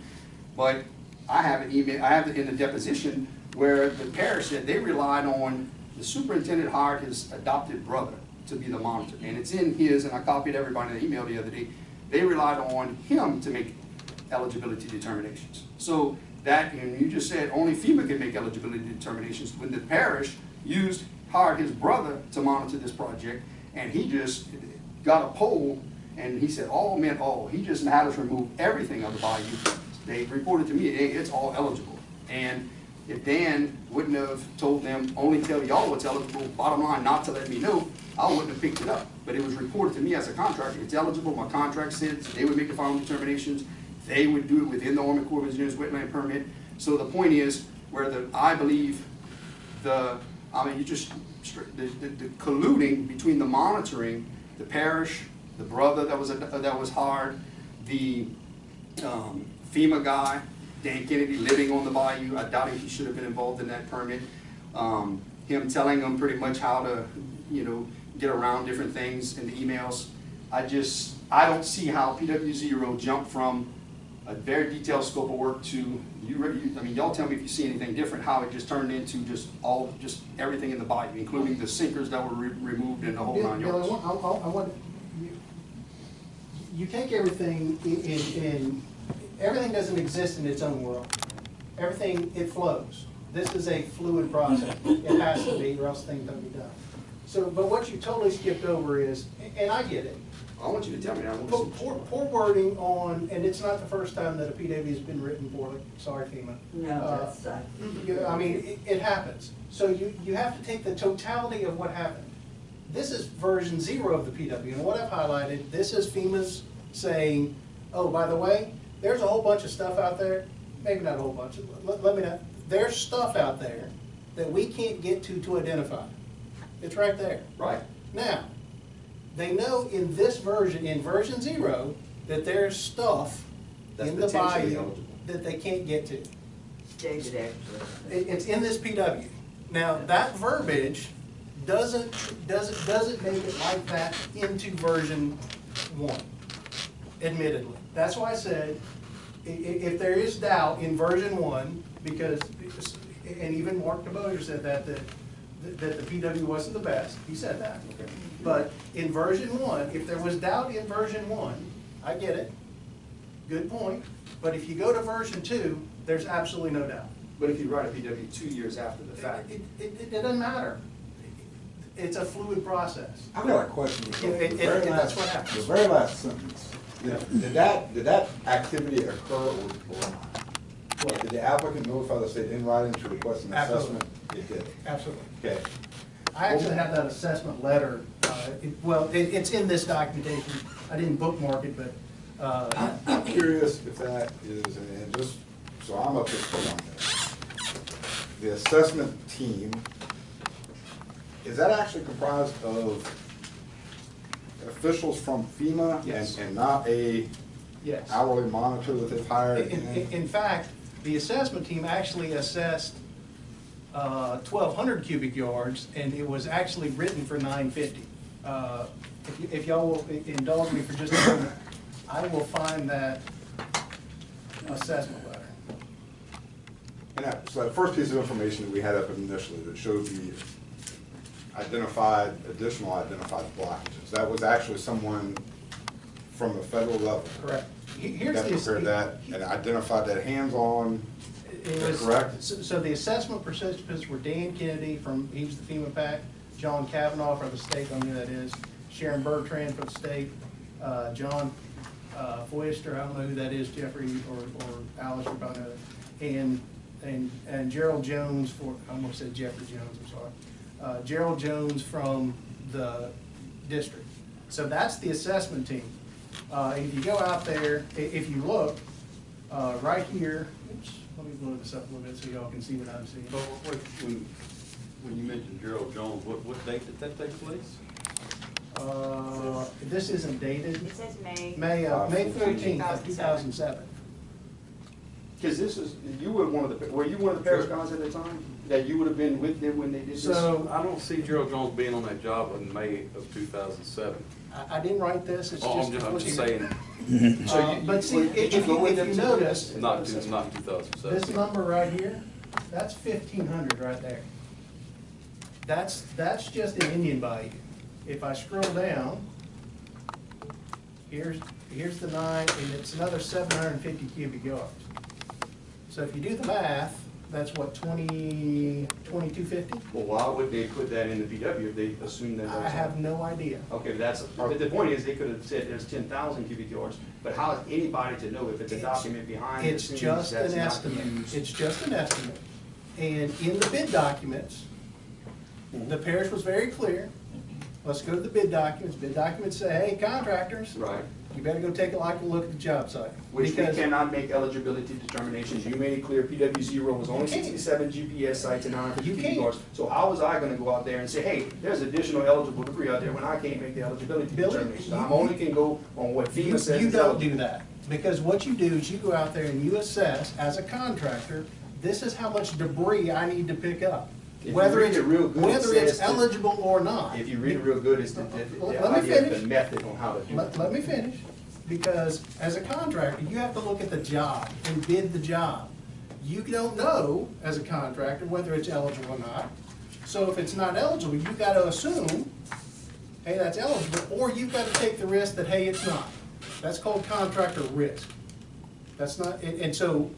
But I have an email, I have it in the deposition where the parish said they relied on, the superintendent hired his adopted brother to be the monitor. And it's in his, and I copied everybody in the email the other day, they relied on him to make eligibility determinations. So that, and you just said only FEMA can make eligibility determinations, when the parish hired his brother to monitor this project, and he just got a poll, and he said all meant all. He just had us remove everything of the bayou. They reported to me, hey, it's all eligible. And if Dan wouldn't have told them, only tell y'all what's eligible, bottom line, not to let me know, I wouldn't have picked it up. But it was reported to me as a contractor, it's eligible, my contract said they would make the final determinations, they would do it within the Army Corps of Engineers wetland permit. So the point is, I believe the colluding between the monitoring, the parish, the brother that was hired, the FEMA guy, Dan Kennedy living on the bayou, I doubt he should have been involved in that permit. Him telling them pretty much how to, get around different things in the emails. I don't see how PW0 jumped from a very detailed scope of work to, y'all tell me if you see anything different, how it just turned into just everything in the bayou, including the sinkers that were removed in the whole 9 yards. I want, you take everything in, everything doesn't exist in its own world. Everything, it flows. This is a fluid process. It has to be, or else things don't be done. So, but what you totally skipped over is, and I get it. I want you to tell me that. Poor wording on, and it's not the first time that a PW has been written poorly. Sorry, FEMA. No, that's, it happens. So you have to take the totality of what happened. This is version 0 of the PW, and what I've highlighted, this is FEMA's saying, oh, by the way, there's a whole bunch of stuff out there, maybe not a whole bunch, let me know, there's stuff out there that we can't get to identify. It's right there. Right. Now, they know in this version, in version 0, that there's stuff That's in the potentially bayou eligible. that they can't get to. stated actually. It's in this PW. Now, that verbiage doesn't make it like that into version 1, admittedly. That's why I said, if there is doubt in version 1, because, and even Mark DeBosier said that the PW wasn't the best, he said that. Okay. But in version 1, if there was doubt in version 1, I get it, good point, but if you go to version 2, there's absolutely no doubt. But if you write a PW 2 years after the fact. It doesn't matter. It's a fluid process. I've got a question. That's what happens. The very last sentence, did that activity occur or not? What? Did the applicant notify the state in writing to request an assessment? It did. Absolutely. Okay. I actually have that assessment letter. It's in this documentation. I didn't bookmark it, but. I'm curious if that is, and just so I'm up to speed on this. The assessment team, is that actually comprised of officials from FEMA? Yes. And not a Yes. hourly monitor that they've hired? In fact, the assessment team actually assessed 1,200 cubic yards, and it was actually written for 950. If y'all will indulge me for just a moment, I will find that assessment letter. And so that first piece of information that we had up initially that showed the additional identified blockages, that was actually someone from the federal level. Correct. That prepared that and identified that hands-on, correct? So the assessment participants were Dan Kennedy he was the FEMA PAC, John Kavanaugh from the state, I don't know who that is, Sharon Bertrand from the state, John Foister, I don't know who that is, Jeffrey or Alice, you probably know that, and Gerald Jones I almost said Jeffrey Jones, I'm sorry, Gerald Jones from the district. So that's the assessment team. And if you go out there, if you look, Right here, oops, let me blow this up a little bit so y'all can see what I'm seeing. But when you mentioned Gerald Jones, what date did that take place? This isn't dated. It says May. May 14th, 2007. 2007. Because this is, were you one of the parish guys at the time? That you would have been with them when they did this? So, I don't see Gerald Jones being on that job in May of 2007. I didn't write this, it's Oh, just. I'm just saying, But see, if you notice, not 2007. this number right here, that's 1,500 right there. That's just an Indian Bayou. If I scroll down, here's the 9, and it's another 750 cubic yards. So if you do the math, that's what, 2250? Well, why would they put that in the PW if they assume that? I have no idea. Okay, but the point is, they could have said there's 10,000 cubic yards, but how is anybody to know if it's a document behind the It's scenes just that's an not estimate. used? It's just an estimate. And in the bid documents, the parish was very clear. Let's go to the bid documents. Bid documents say, hey, contractors, Right, you better go take a look at the job site. which we Because cannot make eligibility determinations. You made it clear PW0 was only You can't. 67 GPS sites and 950 You cubic can't. yards. So how was I gonna go out there and say, hey, there's additional eligible debris out there when I can't make the eligibility Billy, determination? you- I only can go on what FEMA says You is don't eligible. do that. Because what you do is you go out there and you assess, as a contractor, this is how much debris I need to pick up. If you Whether read it's, it real good, it whether it's says that- eligible or not. If you read it real good, it's the Let me idea of finish. the method on how to do it. Let me finish, because as a contractor, you have to look at the job and bid the job. You don't know, as a contractor, whether it's eligible or not. So if it's not eligible, you've got to assume, hey, that's eligible, or you've got to take the risk that, hey, it's not. That's called contractor risk. That's not, and so,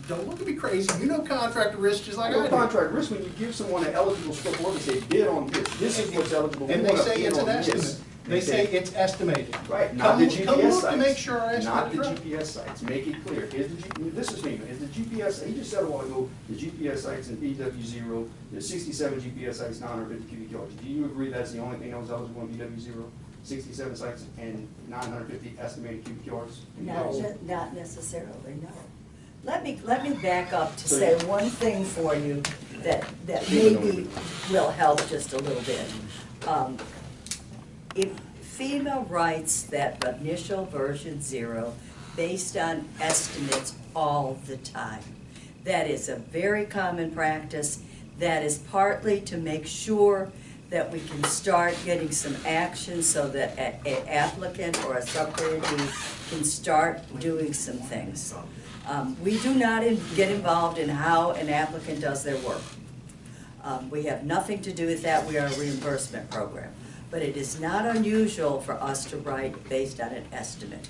don't look at me crazy, you know contractor risk just like I No do. contract risk, when you give someone an eligible scope of work and say bid on this, this is what's eligible. And we they wanna say bid it's on an this. estimate. They say it's estimated. Right, not Come- the GPS Come sites. look to make sure our Not the estimate's right. GPS sites, make it clear, is this is FEMA, is the GPS, he just said a while ago, the GPS sites in PW0, there's 67 GPS sites, 950 cubic yards. Do you agree that's the only thing that was eligible in PW0? 67 sites and 950 estimated cubic yards? Not necessarily, no. Let me back up to say one thing for you that maybe will help just a little bit. If FEMA writes that initial version 0 based on estimates all the time, that is a very common practice. That is partly to make sure that we can start getting some action so that an applicant or a subgrantee can start doing some things. We do not get involved in how an applicant does their work. We have nothing to do with that. We are a reimbursement program. But it is not unusual for us to write based on an estimate.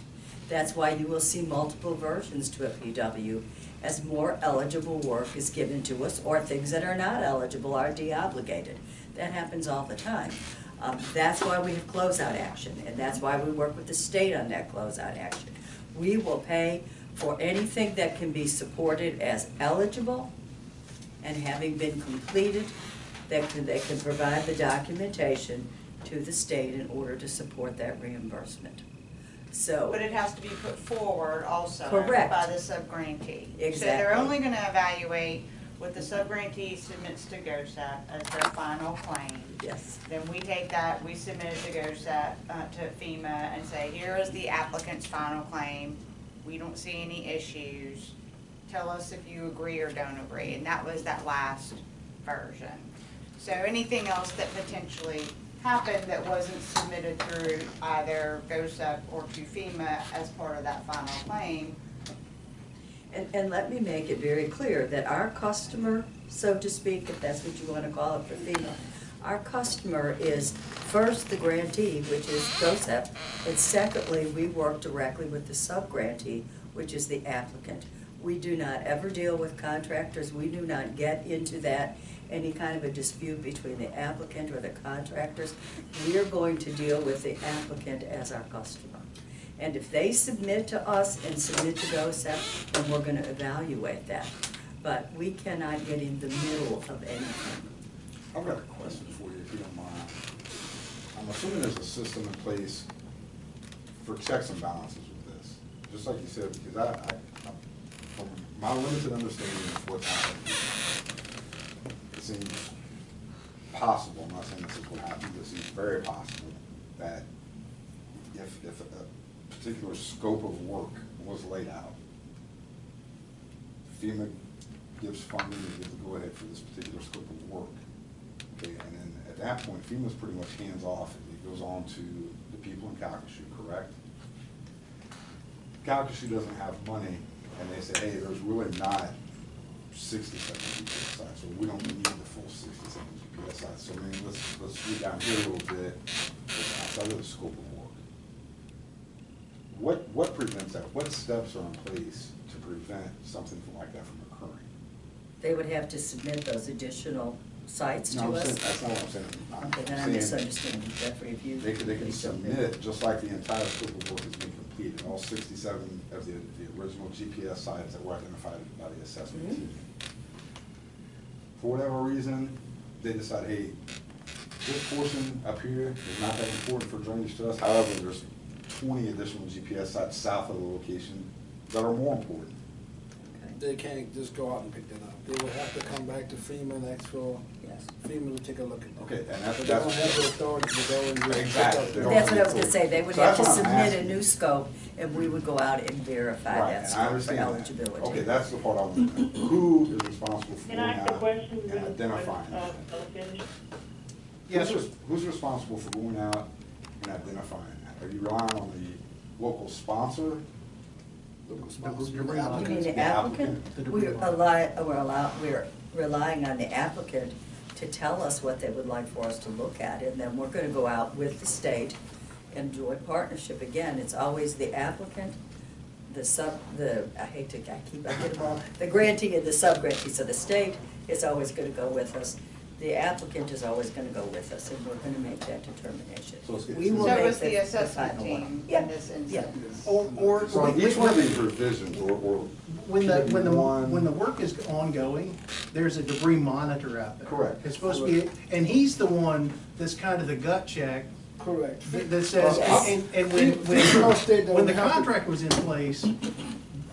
That's why you will see multiple versions to a PW as more eligible work is given to us, or things that are not eligible are de-obligated. That happens all the time. That's why we have closeout action, and that's why we work with the state on that closeout action. We will pay for anything that can be supported as eligible and having been completed, they can provide the documentation to the state in order to support that reimbursement. So. But it has to be put forward also Correct. by the subgrantee. So Exactly. they're only gonna evaluate what the subgrantee submits to GOSAP as their final claim. Yes. Then we take that, we submit it to GOSAP, to FEMA, and say, here is the applicant's final claim. We don't see any issues. Tell us if you agree or don't agree. And that was that last version. So anything else that potentially happened that wasn't submitted through either GOSAP or to FEMA as part of that final claim. And let me make it very clear that our customer, so to speak, if that's what you want to call it for FEMA, our customer is first the grantee, which is GOSAP, and secondly, we work directly with the subgrantee, which is the applicant. We do not ever deal with contractors. We do not get into that, any kind of a dispute between the applicant or the contractors. We are going to deal with the applicant as our customer. And if they submit to us and submit to GOSAP, then we're going to evaluate that. But we cannot get in the middle of anything. I've got a question for you, if you don't mind. I'm assuming there's a system in place for checks and balances with this. just like you said, because from my limited understanding of what's happening, it seems possible, I'm not saying this is what happened, but it seems very possible that if a particular scope of work was laid out, FEMA gives funding to give the go-ahead for this particular scope of work. Okay, and then at that point, FEMA's pretty much hands-off. It goes on to the people in Calcasieu, correct? Calcasieu doesn't have money, and they say, hey, there's really not 67 GPS sites, so we don't need the full 67 GPS sites. So I mean, let's get down here a little bit, it's outside of the scope of work. What prevents that? What steps are in place to prevent something like that from occurring? They would have to submit those additional sites to No, us? that's not what I'm saying. Okay, then I'm saying misunderstanding, Jeffrey, if you. They can please jump in. submit, just like the entire scope of work has been completed, all 67 of the original GPS sites that were identified by the assessment team. For whatever reason, they decide, hey, this portion up here is not that important for drainage to us. However, there's 20 additional GPS sites south of the location that are more important. They can't just go out and pick that up. They will have to come back to FEMA and ask for Yes. FEMA to take a look at that. Okay, and But they don't have the authority to go and do it. Exactly. They don't That's have what I was the gonna say, they would So have that's to what I'm submit a asking. new scope, and we would go out and verify Right, that and I scope for understand that. eligibility. Okay, that's the part I want to know. Who is responsible for Can going I ask a out question? and identifying that? Finish? Yes, sir. Who's responsible for going out and identifying that? Are you relying on the local sponsor? Local sponsor. You mean the The applicant? applicant. We're relying on the applicant to tell us what they would like for us to look at, and then we're gonna go out with the state and joint partnership. Again, it's always the applicant, I get them all, the grantee and the sub-grantee. So the state is always gonna go with us. The applicant is always gonna go with us, and we're gonna make that determination. So it's- We will So make it's the assessment final one. team Yeah, in this yeah. instance. or. So on each one of these revisions, or When one- the work is ongoing, there's a debris monitor out there. Correct. It's supposed to be, and he's the one that's kind of the gut check Correct. that says, and when the contract was in place,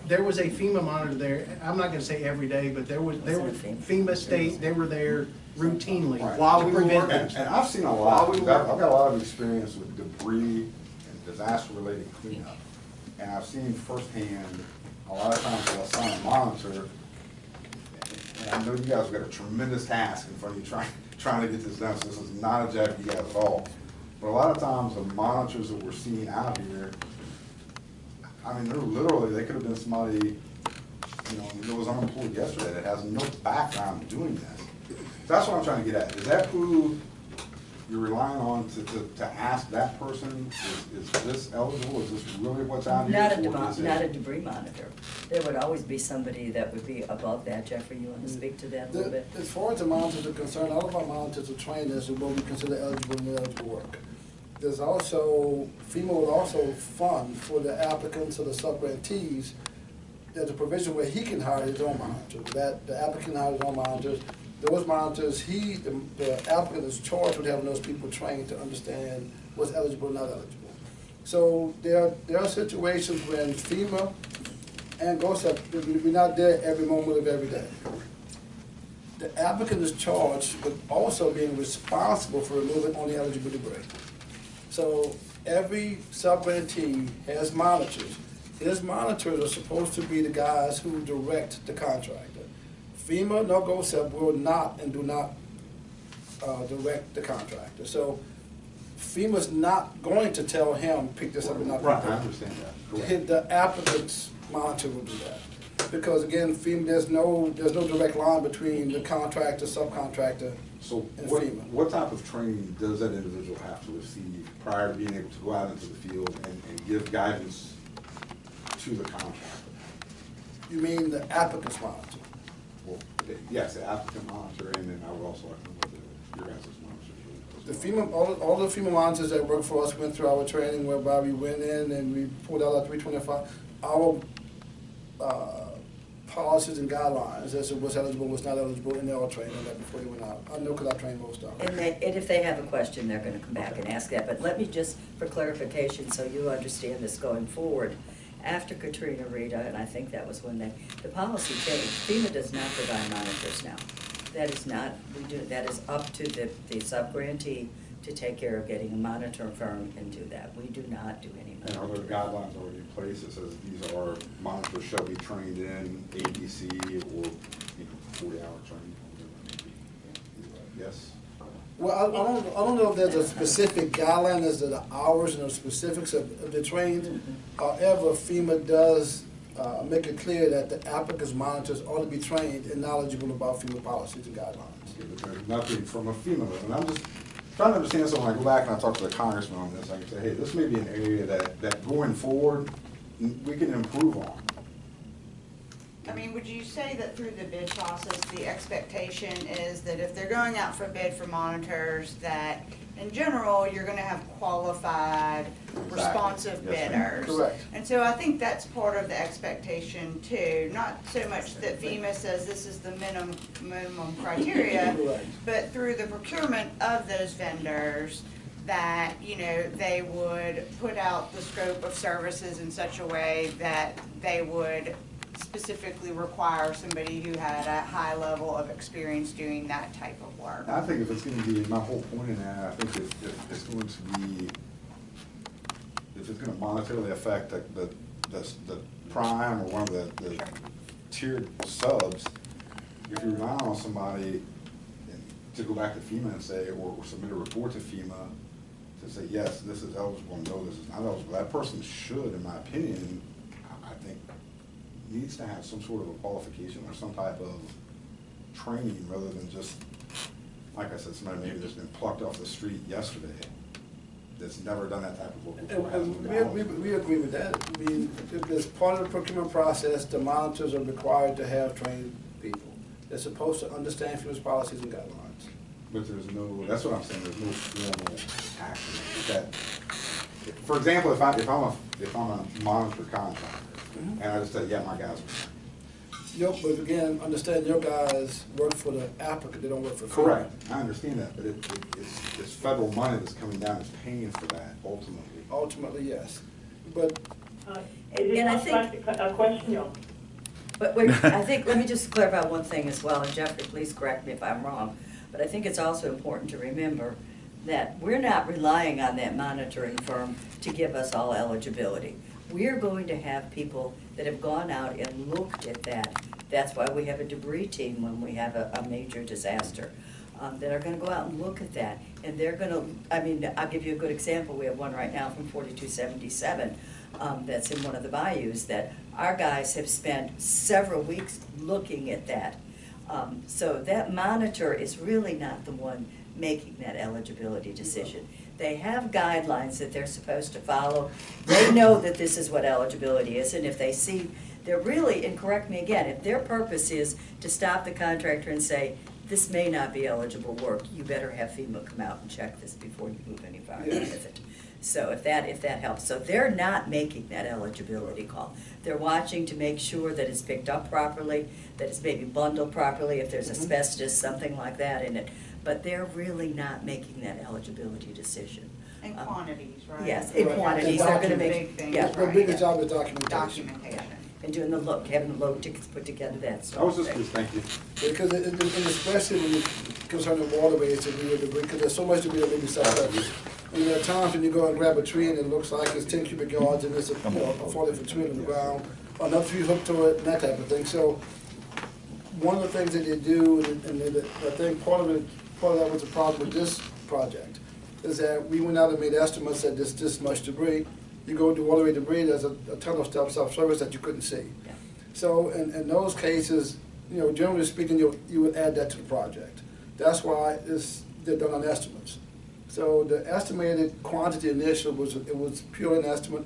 there was a FEMA monitor there. I'm not gonna say every day, but there was FEMA state, they were there routinely. Right. While we prevent And those. and I've seen a lot, I've got a lot of experience with debris and disaster-related cleanup. And I've seen firsthand, a lot of times I'll sign a monitor, and I know you guys have got a tremendous task in front of you trying to get this done, so this is not a job for you guys at all. But a lot of times, the monitors that we're seeing out here, I mean, they're literally, they could have been somebody, that was unemployed yesterday that has no background doing this. That's what I'm trying to get at. Is that who you're relying on to ask that person, is this eligible? Is this really what's out here? Not a debris monitor. There would always be somebody that would be above that. Jeffrey, you want to speak to that a little bit? As far as the monitors are concerned, all of our monitors are trained as to what we consider eligible and ineligible work. There's also, FEMA will also fund for the applicants or the sub-grantees, there's a provision where he can hire his own monitor, that the applicant hires his own monitors. Those monitors, the applicant is charged with having those people trained to understand what's eligible and not eligible. So there are situations when FEMA and GOSEP, we're not there every moment of every day. The applicant is charged with also being responsible for removing only eligible debris. So every sub-grantee has monitors. His monitors are supposed to be the guys who direct the contractor. FEMA nor GOSEP will not and do not direct the contractor. So FEMA's not going to tell him, pick this up and not pick Right, that I up. understand that. Correct. The applicant's monitor will do that. Because again, FEMA, there's no direct line between the contractor, subcontractor, So and what, FEMA. what type of training does that individual have to receive prior to being able to go out into the field and give guidance to the contractor? You mean the applicant's monitor? Well, yes, the applicant monitor, and then I would also like to know what your guys' monitors. The FEMA, all the FEMA monitors that work for us went through our training whereby we went in and we pulled out our 325, our policies and guidelines as to what's eligible, what's not eligible, and they're all trained on that before they went out. I know because I trained most of them. And if they have a question, they're gonna come back and ask that. But let me just, for clarification, so you understand this going forward, after Katrina Rita, and I think that was when the policy changed. FEMA does not provide monitors now. That is not, that is up to the sub-grantee to take care of getting a monitor firm and do that. We do not do any And are monitoring. there guidelines already in place that says these are monitors shall be trained in ABC or, 40-hour training? Yes? Well, I don't know if there's a specific guideline as to the hours and the specifics of the training. However, FEMA does make it clear that the applicant's monitors ought to be trained and knowledgeable about FEMA policies and guidelines. Okay, but there's nothing from a FEMA level. And I'm just trying to understand, so when I go back and I talk to the congressman on this, I can say, hey, this may be an area that going forward, we can improve on. I mean, would you say that through the bid process, the expectation is that if they're going out for bid for monitors, that in general, you're gonna have qualified, responsive Yes, ma'am. bidders? Correct. And so I think that's part of the expectation too, not so much that FEMA says this is the minimum criteria, Correct. but through the procurement of those vendors, that, they would put out the scope of services in such a way that they would specifically require somebody who had a high level of experience doing that type of work. I think if it's gonna be, my whole point in that, I think if it's going to be, if it's gonna monetarily affect the prime or one of the tiered subs, if you're relying on somebody to go back to FEMA and say, or submit a report to FEMA to say, yes, this is eligible, no, this is not eligible, that person should, in my opinion, I think, needs to have some sort of a qualification or some type of training rather than just, like I said, somebody maybe that's been plucked off the street yesterday that's never done that type of work before. hasn't been eligible. We agree with that. I mean, as part of the procurement process, the monitors are required to have trained people. They're supposed to understand FEMA's policies and guidelines. But there's no, that's what I'm saying, there's no formal action that, for example, if I'm a monitor contractor, and I just say, yeah, my guys are. But again, understand your guys work for the applicant, they don't work for FEMA. Correct, I understand that, but it's federal money that's coming down, it's paying for that ultimately. Ultimately, yes. But And I think, A question. but wait, I think, let me just clarify one thing as well, and Jeffrey, please correct me if I'm wrong, but I think it's also important to remember that we're not relying on that monitoring firm to give us all eligibility. We're going to have people that have gone out and looked at that. That's why we have a debris team when we have a major disaster, that are gonna go out and look at that. And they're gonna, I'll give you a good example. We have one right now from 4277, that's in one of the bayous, that our guys have spent several weeks looking at that. So that monitor is really not the one making that eligibility decision. They have guidelines that they're supposed to follow. They know that this is what eligibility is, and if they see, they're really, and correct me again, if their purpose is to stop the contractor and say, this may not be eligible work, you better have FEMA come out and check this before you move any farther with it. So if that helps. So they're not making that eligibility call. They're watching to make sure that it's picked up properly, that it's maybe bundled properly, if there's asbestos, something like that in it. But they're really not making that eligibility decision. And quantities, right? Yes, in Right. quantities, they're gonna Big make, things, yeah. the biggest job is documentation. Documentation. And doing the look, having the load tickets put together, that sort I was of just, thing. thank you. Because and especially when you're concerned with waterways and debris, because there's so much debris that may be sucked up. And there are times when you go and grab a tree and it looks like it's 10 cubic yards and it's a 40-foot tree on the ground, or another tree hooked to it, and that type of thing. So one of the things that they do, and I think part of that was the problem with this project, is that we went out and made estimates that there's this much debris. You go do waterway debris, there's a ton of stuff, self-service that you couldn't see. Yeah. So in those cases, generally speaking, you would add that to the project. That's why they're done on estimates. So the estimated quantity initial was purely an estimate.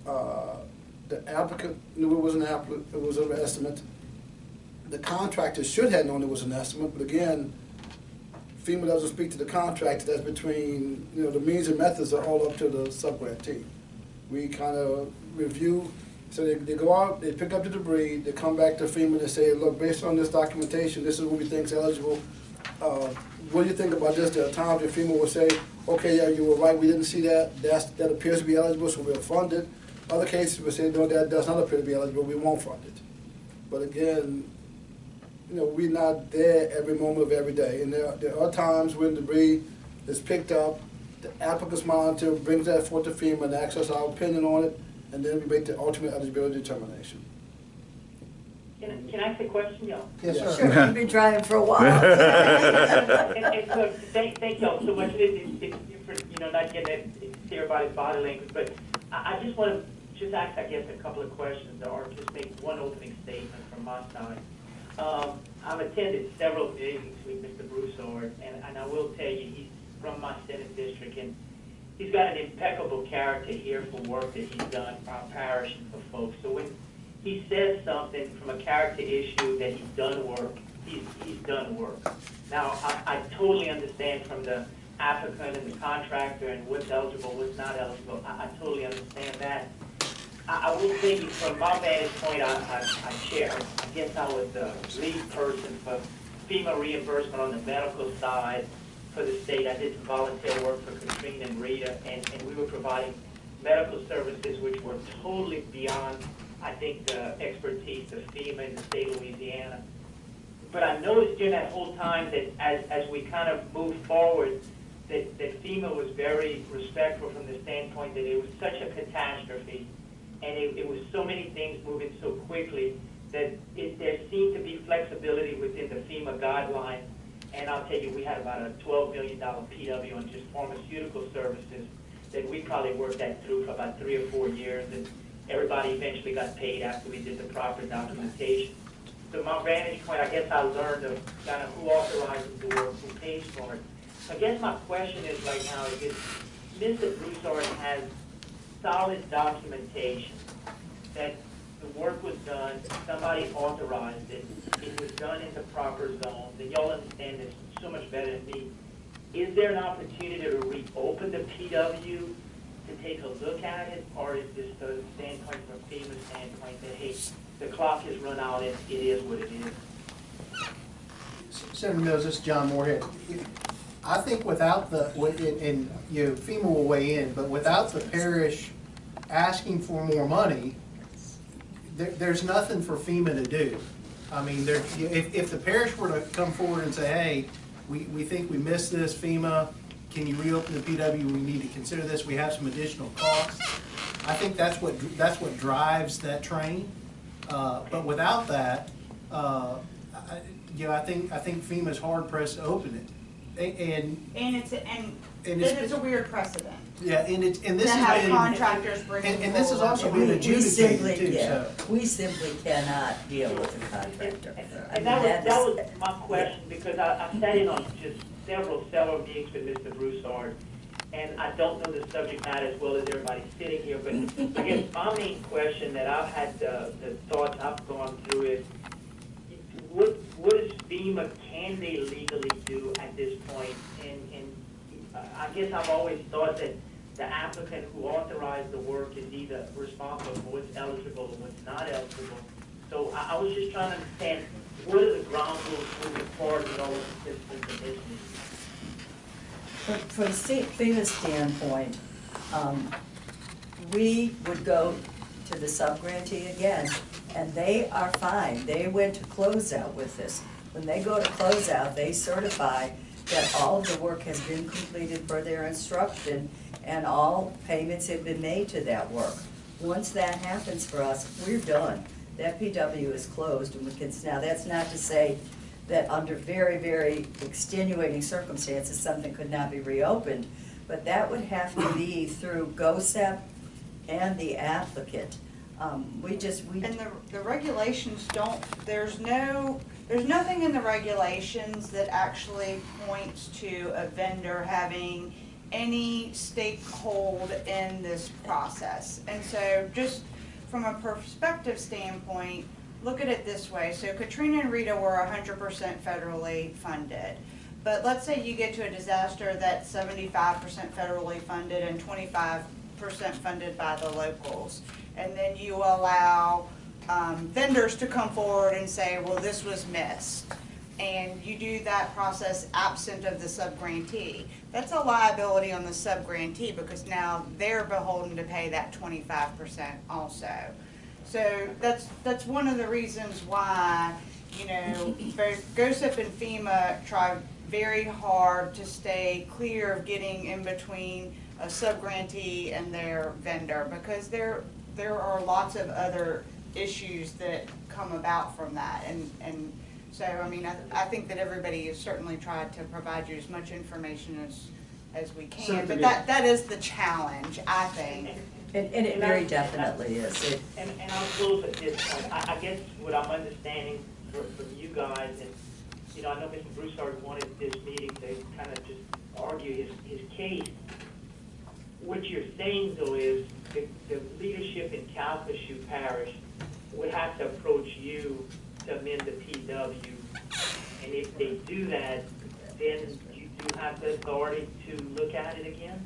The applicant knew it was an estimate. The contractor should have known it was an estimate, but again, FEMA doesn't speak to the contractor. That's between, the means and methods are all up to the sub-grantee. We kind of review, so they go out, they pick up the debris, they come back to FEMA and they say, look, based on this documentation, this is what we think is eligible. What do you think about this? There are times that FEMA will say, okay, yeah, you were right, we didn't see that. That appears to be eligible, so we'll fund it. Other cases, we say, no, that does not appear to be eligible, we won't fund it. But again, you know, we're not there every moment of every day. And there are times when debris is picked up, the applicant's monitor brings that forth to FEMA and asks us our opinion on it, and then we make the ultimate eligibility determination. Can I ask a question, y'all? Yes, sir. Sure, you've been trying for a while. And so, thank y'all so much. It's for, you know, not getting it to everybody's body language, but I just want to just ask, I guess, a couple of questions or just make one opening statement from my side. I've attended several meetings with Mr. Broussard, and I will tell you, he's from my Senate district, and he's got an impeccable character here for work that he's done for our parish and for folks. So when he says something from a character issue that he's done work, he's done work. Now, I totally understand from the applicant and the contractor and what's eligible, what's not eligible. I totally understand that. I will say from my vantage point, I share. I guess I was the lead person for FEMA reimbursement on the medical side for the state. I did some volunteer work for Katrina and Rita, and we were providing medical services which were totally beyond, I think, the expertise of FEMA in the state of Louisiana. But I noticed during that whole time that as we kind of moved forward, that FEMA was very respectful from the standpoint that it was such a catastrophe, and it was so many things moving so quickly that there seemed to be flexibility within the FEMA guidelines. And I'll tell you, we had about a $12 million PW on just pharmaceutical services that we probably worked that through for about 3 or 4 years, and everybody eventually got paid after we did the proper documentation. So my vantage point, I guess I learned of kind of who authorizes the work, who pays for it. I guess my question is right now is Mr. Broussard has solid documentation that the work was done, somebody authorized it, it was done in the proper zones, and y'all understand this so much better than me. Is there an opportunity to reopen the PW to take a look at it, or is this the standpoint from a FEMA standpoint that, hey, the clock has run out, it is what it is? Senator Mills, this is John Moorhead. I think without the, and you know, FEMA will weigh in, but without the parish asking for more money, there's nothing for FEMA to do. I mean, if the parish were to come forward and say, hey, we think we missed this, FEMA, can you reopen the PW? We need to consider this. We have some additional costs. I think that's what drives that train. But without that, you know, I think FEMA's hard pressed to open it. And it's a weird precedent. Yeah, and this has been contractors bringing and this has also been adjudicated too. Yeah, we simply cannot deal with the contractor. And that was my question, because I sat in on just several meetings with Mr. Broussard, and I don't know the subject matter as well as everybody sitting here, but I guess my main question that I've had, the thoughts I've gone through is, what is FEMA, can they legally do at this point? And I guess I've always thought that the applicant who authorized the work is either responsible for what's eligible or what's not eligible. So I was just trying to understand, what are the ground rules moving forward with all of the systems and issues? From the FEMA standpoint, we would go to the sub-grantee again, and they are fine. They went to closeout with this. When they go to closeout, they certify that all of the work has been completed per their instruction and all payments have been made to that work. Once that happens for us, we're done. That PW is closed, and we can, now that's not to say that under very, very extenuating circumstances, something could not be reopened, but that would have to be through GOSEP and the applicant. And the regulations don't, there's nothing in the regulations that actually points to a vendor having any stakehold in this process. And so just from a perspective standpoint, look at it this way. So Katrina and Rita were 100% federally funded. But let's say you get to a disaster that's 75% federally funded and 25% funded by the locals. And then you allow vendors to come forward and say, well, this was missed. and you do that process absent of the subgrantee, that's a liability on the subgrantee because now they're beholden to pay that 25% also. So that's one of the reasons why, you know, both GOSEP and FEMA try very hard to stay clear of getting in between a subgrantee and their vendor, because there are lots of other issues that come about from that. And so, I mean, I think that everybody has certainly tried to provide you as much information as we can, but that is the challenge, I think. And it very definitely is. And I'll close at this point. I guess what I'm understanding from you guys, and, you know, I know Mr. Broussard wanted this meeting to kind of just argue his case. What you're saying, though, is the leadership in Calcasieu Parish would have to approach you to amend the PW. And if they do that, then you do have the authority to look at it again?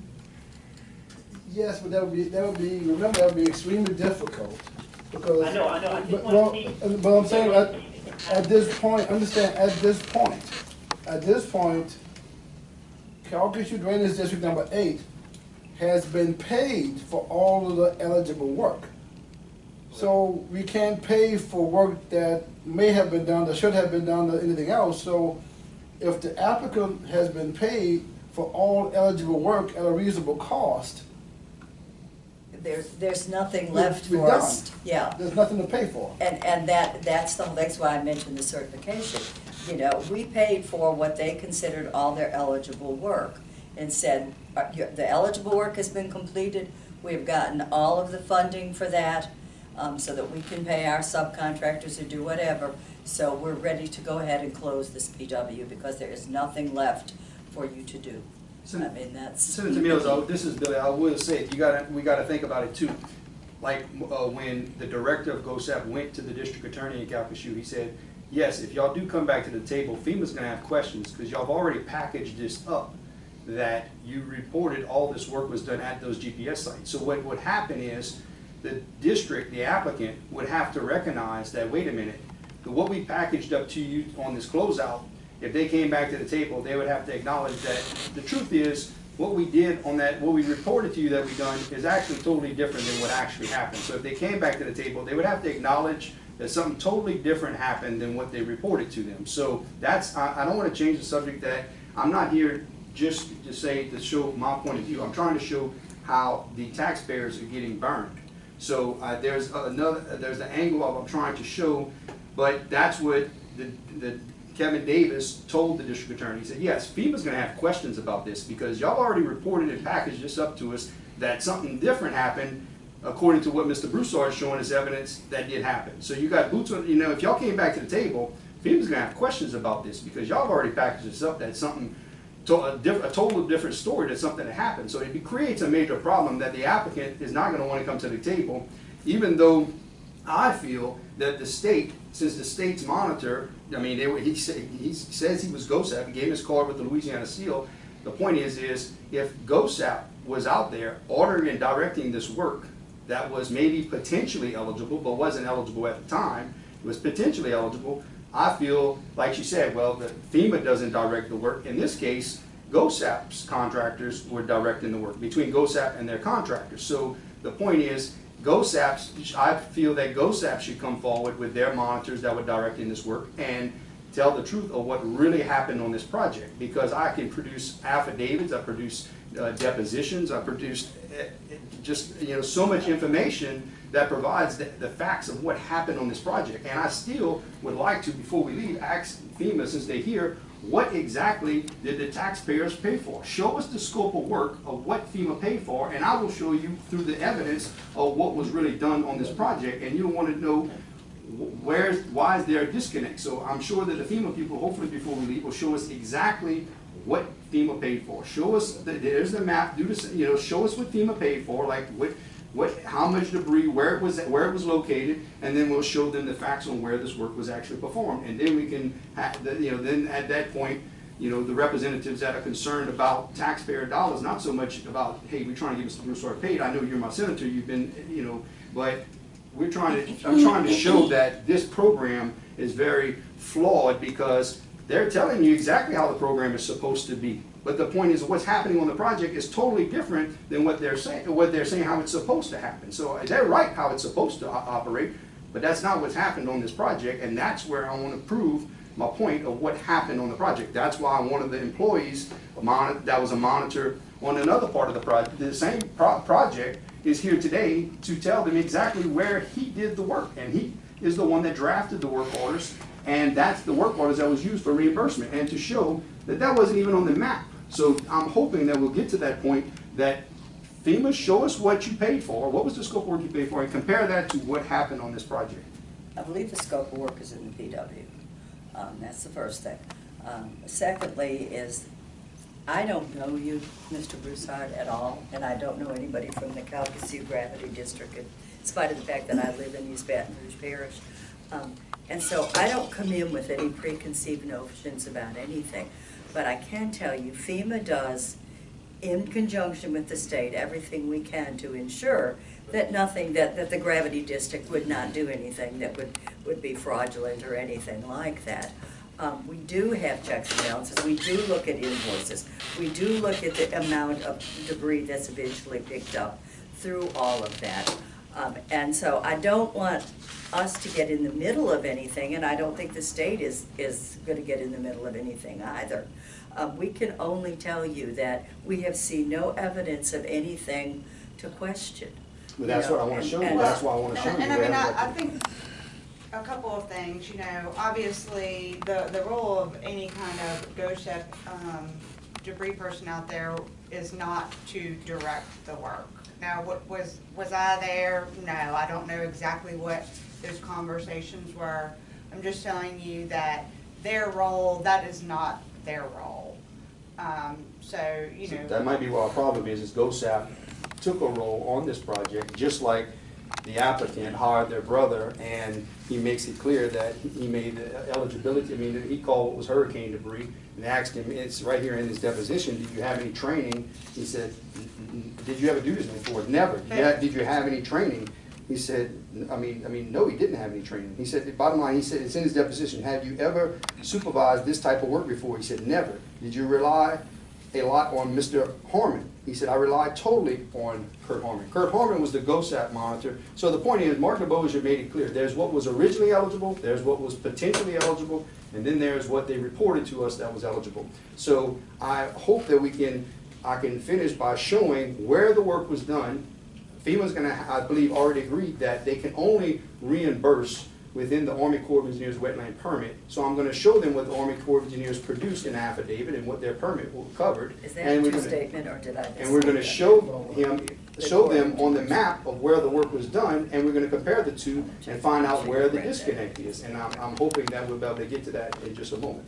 Yes, but that would be, remember, that would be extremely difficult, because. I know, I just But, want to well, see. but I'm saying, at this point, understand, at this point, Calcasieu Drainage District number 8 has been paid for all of the eligible work. So we can't pay for work that may have been done, that should have been done, or anything else. So if the applicant has been paid for all eligible work at a reasonable cost, There's nothing left we're for us. done. Yeah. There's nothing to pay for. And that's why I mentioned the certification. You know, we paid for what they considered all their eligible work and said, the eligible work has been completed, we've gotten all of the funding for that, so that we can pay our subcontractors or do whatever. So we're ready to go ahead and close this PW because there is nothing left for you to do. I mean, that's. Senator Mills, this is Billy, I will say, we gotta think about it too. Like, when the director of GOSAP went to the district attorney in Calcasieu, he said, yes, if y'all do come back to the table, FEMA's gonna have questions, because y'all have already packaged this up, that you reported all this work was done at those GPS sites. So what would happen is, the district, the applicant, would have to recognize that, wait a minute, what we packaged up to you on this closeout, if they came back to the table, they would have to acknowledge that the truth is, what we did on that, what we reported to you that we done is actually totally different than what actually happened. So if they came back to the table, they would have to acknowledge that something totally different happened than what they reported to them. So that's, I don't want to change the subject. That I'm not here just to say, to show my point of view. I'm trying to show how the taxpayers are getting burned. So there's the angle of I'm trying to show, but that's what the Kevin Davis told the district attorney. He said, yes, FEMA's gonna have questions about this because y'all already reported and packaged this up to us that something different happened according to what Mr. Broussard is showing as evidence that did happen. So you got boots on, you know, if y'all came back to the table, FEMA's gonna have questions about this because y'all have already packaged this up that something, a totally different story, that something that happened. So it creates a major problem that the applicant is not gonna wanna come to the table, even though I feel that the state, since the state's monitor, I mean, he says he was GOSAP, he gave his card with the Louisiana seal. The point is if GOSAP was out there ordering and directing this work that was maybe potentially eligible, but wasn't eligible at the time, it was potentially eligible, I feel, like she said, well, the FEMA doesn't direct the work. In this case, GOSAP's contractors were directing the work, between GOSAP and their contractors. So the point is, I feel that GOSAP should come forward with their monitors that were directing this work and tell the truth of what really happened on this project. Because I can produce affidavits, I produce depositions, I produced just, you know, so much information that provides the facts of what happened on this project. And I still would like to, before we leave, ask FEMA, since they're here, what exactly did the taxpayers pay for? Show us the scope of work of what FEMA paid for, and I will show you through the evidence of what was really done on this project. And you'll want to know why is there a disconnect. So I'm sure that the FEMA people, hopefully before we leave, will show us exactly what FEMA paid for. Show us, there's the map, do this, you know, show us what FEMA paid for, like how much debris, where it was located, and then we'll show them the facts on where this work was actually performed. And then we can, then at that point, you know, the representatives that are concerned about taxpayer dollars, not so much about, hey, we're trying to get Mr. Broussard paid. I know you're my senator, you've been, you know, but I'm trying to show that this program is very flawed because they're telling you exactly how the program is supposed to be. But the point is, what's happening on the project is totally different than what they're saying how it's supposed to happen. So they're right how it's supposed to operate, but that's not what's happened on this project, and that's where I want to prove my point of what happened on the project. That's why one of the employees that was a monitor on another part of the project, the same project, is here today to tell them exactly where he did the work. And he is the one that drafted the work orders, and that's the work orders that was used for reimbursement, and to show that that wasn't even on the map. So I'm hoping that we'll get to that point that FEMA show us what you paid for, what was the scope of work you paid for, and compare that to what happened on this project. I believe the scope of work is in the PW. That's the first thing. Secondly is, I don't know you, Mr. Broussard, at all, and I don't know anybody from the Calcasieu Gravity District, in spite of the fact that I live in East Baton Rouge Parish. And so I don't come in with any preconceived notions about anything. But I can tell you, FEMA does, in conjunction with the state, everything we can to ensure that nothing, that the gravity district would not do anything that would be fraudulent or anything like that. We do have checks and balances. We do look at invoices. We do look at the amount of debris that's eventually picked up through all of that. And so I don't want us to get in the middle of anything, and I don't think the state is going to get in the middle of anything either. We can only tell you that we have seen no evidence of anything to question. But that's what I want to show you. That's why I want to show you. And I mean, I think a couple of things, you know, obviously the role of any kind of GOSEP debris person out there is not to direct the work. Now, was I there? No, I don't know exactly what those conversations were. I'm just telling you that their role, that is not their role. So, you know. That might be what our problem is GOSAP took a role on this project, just like the applicant hired their brother, and he makes it clear that he made the eligibility. I mean, he called what was hurricane debris and asked him, it's right here in his deposition, did you have any training? He said, did you ever do this before? Never. Did you have any training? He said, I mean, no, he didn't have any training. He said, the bottom line, he said, it's in his deposition, have you ever supervised this type of work before? He said, never. Did you rely a lot on Mr. Harmon? He said, I relied totally on Kurt Harmon. Kurt Harmon was the GOSAP monitor. So the point is, Mark DeBosier made it clear, there's what was originally eligible, there's what was potentially eligible, and then there's what they reported to us that was eligible. So I hope that I can finish by showing where the work was done. FEMA's going to, I believe, already agreed that they can only reimburse within the Army Corps of Engineers wetland permit. So I'm going to show them what the Army Corps of Engineers produced in affidavit and what their permit covered. Is that a true statement, or did I just? And we're going to show them on the map of where the work was done, and we're going to compare the two and find out where the disconnect is. And I'm hoping that we'll be able to get to that in just a moment.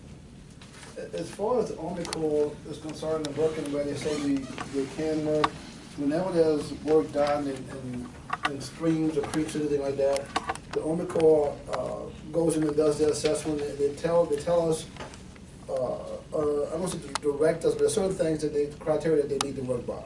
As far as the Army Corps is concerned and working where they say they can work, whenever there's work done in streams or creeks or anything like that, the Army Corps goes in and does their assessment. They tell us, I don't say to direct us, but there are certain things criteria that they need to work by.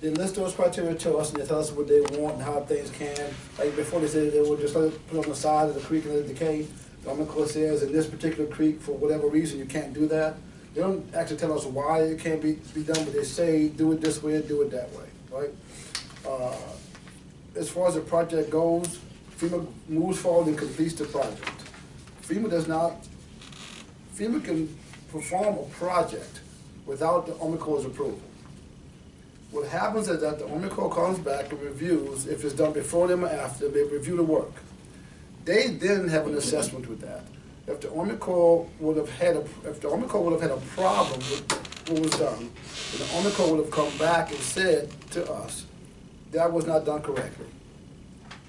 They list those criteria to us, and they tell us what they want and how things can. Like before, they said they would just let it put on the side of the creek and let it decay. The Army Corps says in this particular creek, for whatever reason, you can't do that. They don't actually tell us why it can't be done, but they say do it this way and do it that way, right? As far as the project goes, FEMA moves forward and completes the project. FEMA can perform a project without the Army Corps' approval. What happens is that the Army Corps comes back and reviews if it's done before them or after. They review the work. They then have an assessment with that. If the Army Corps would have had a problem with what was done, then the Army Corps would have come back and said to us, that was not done correctly.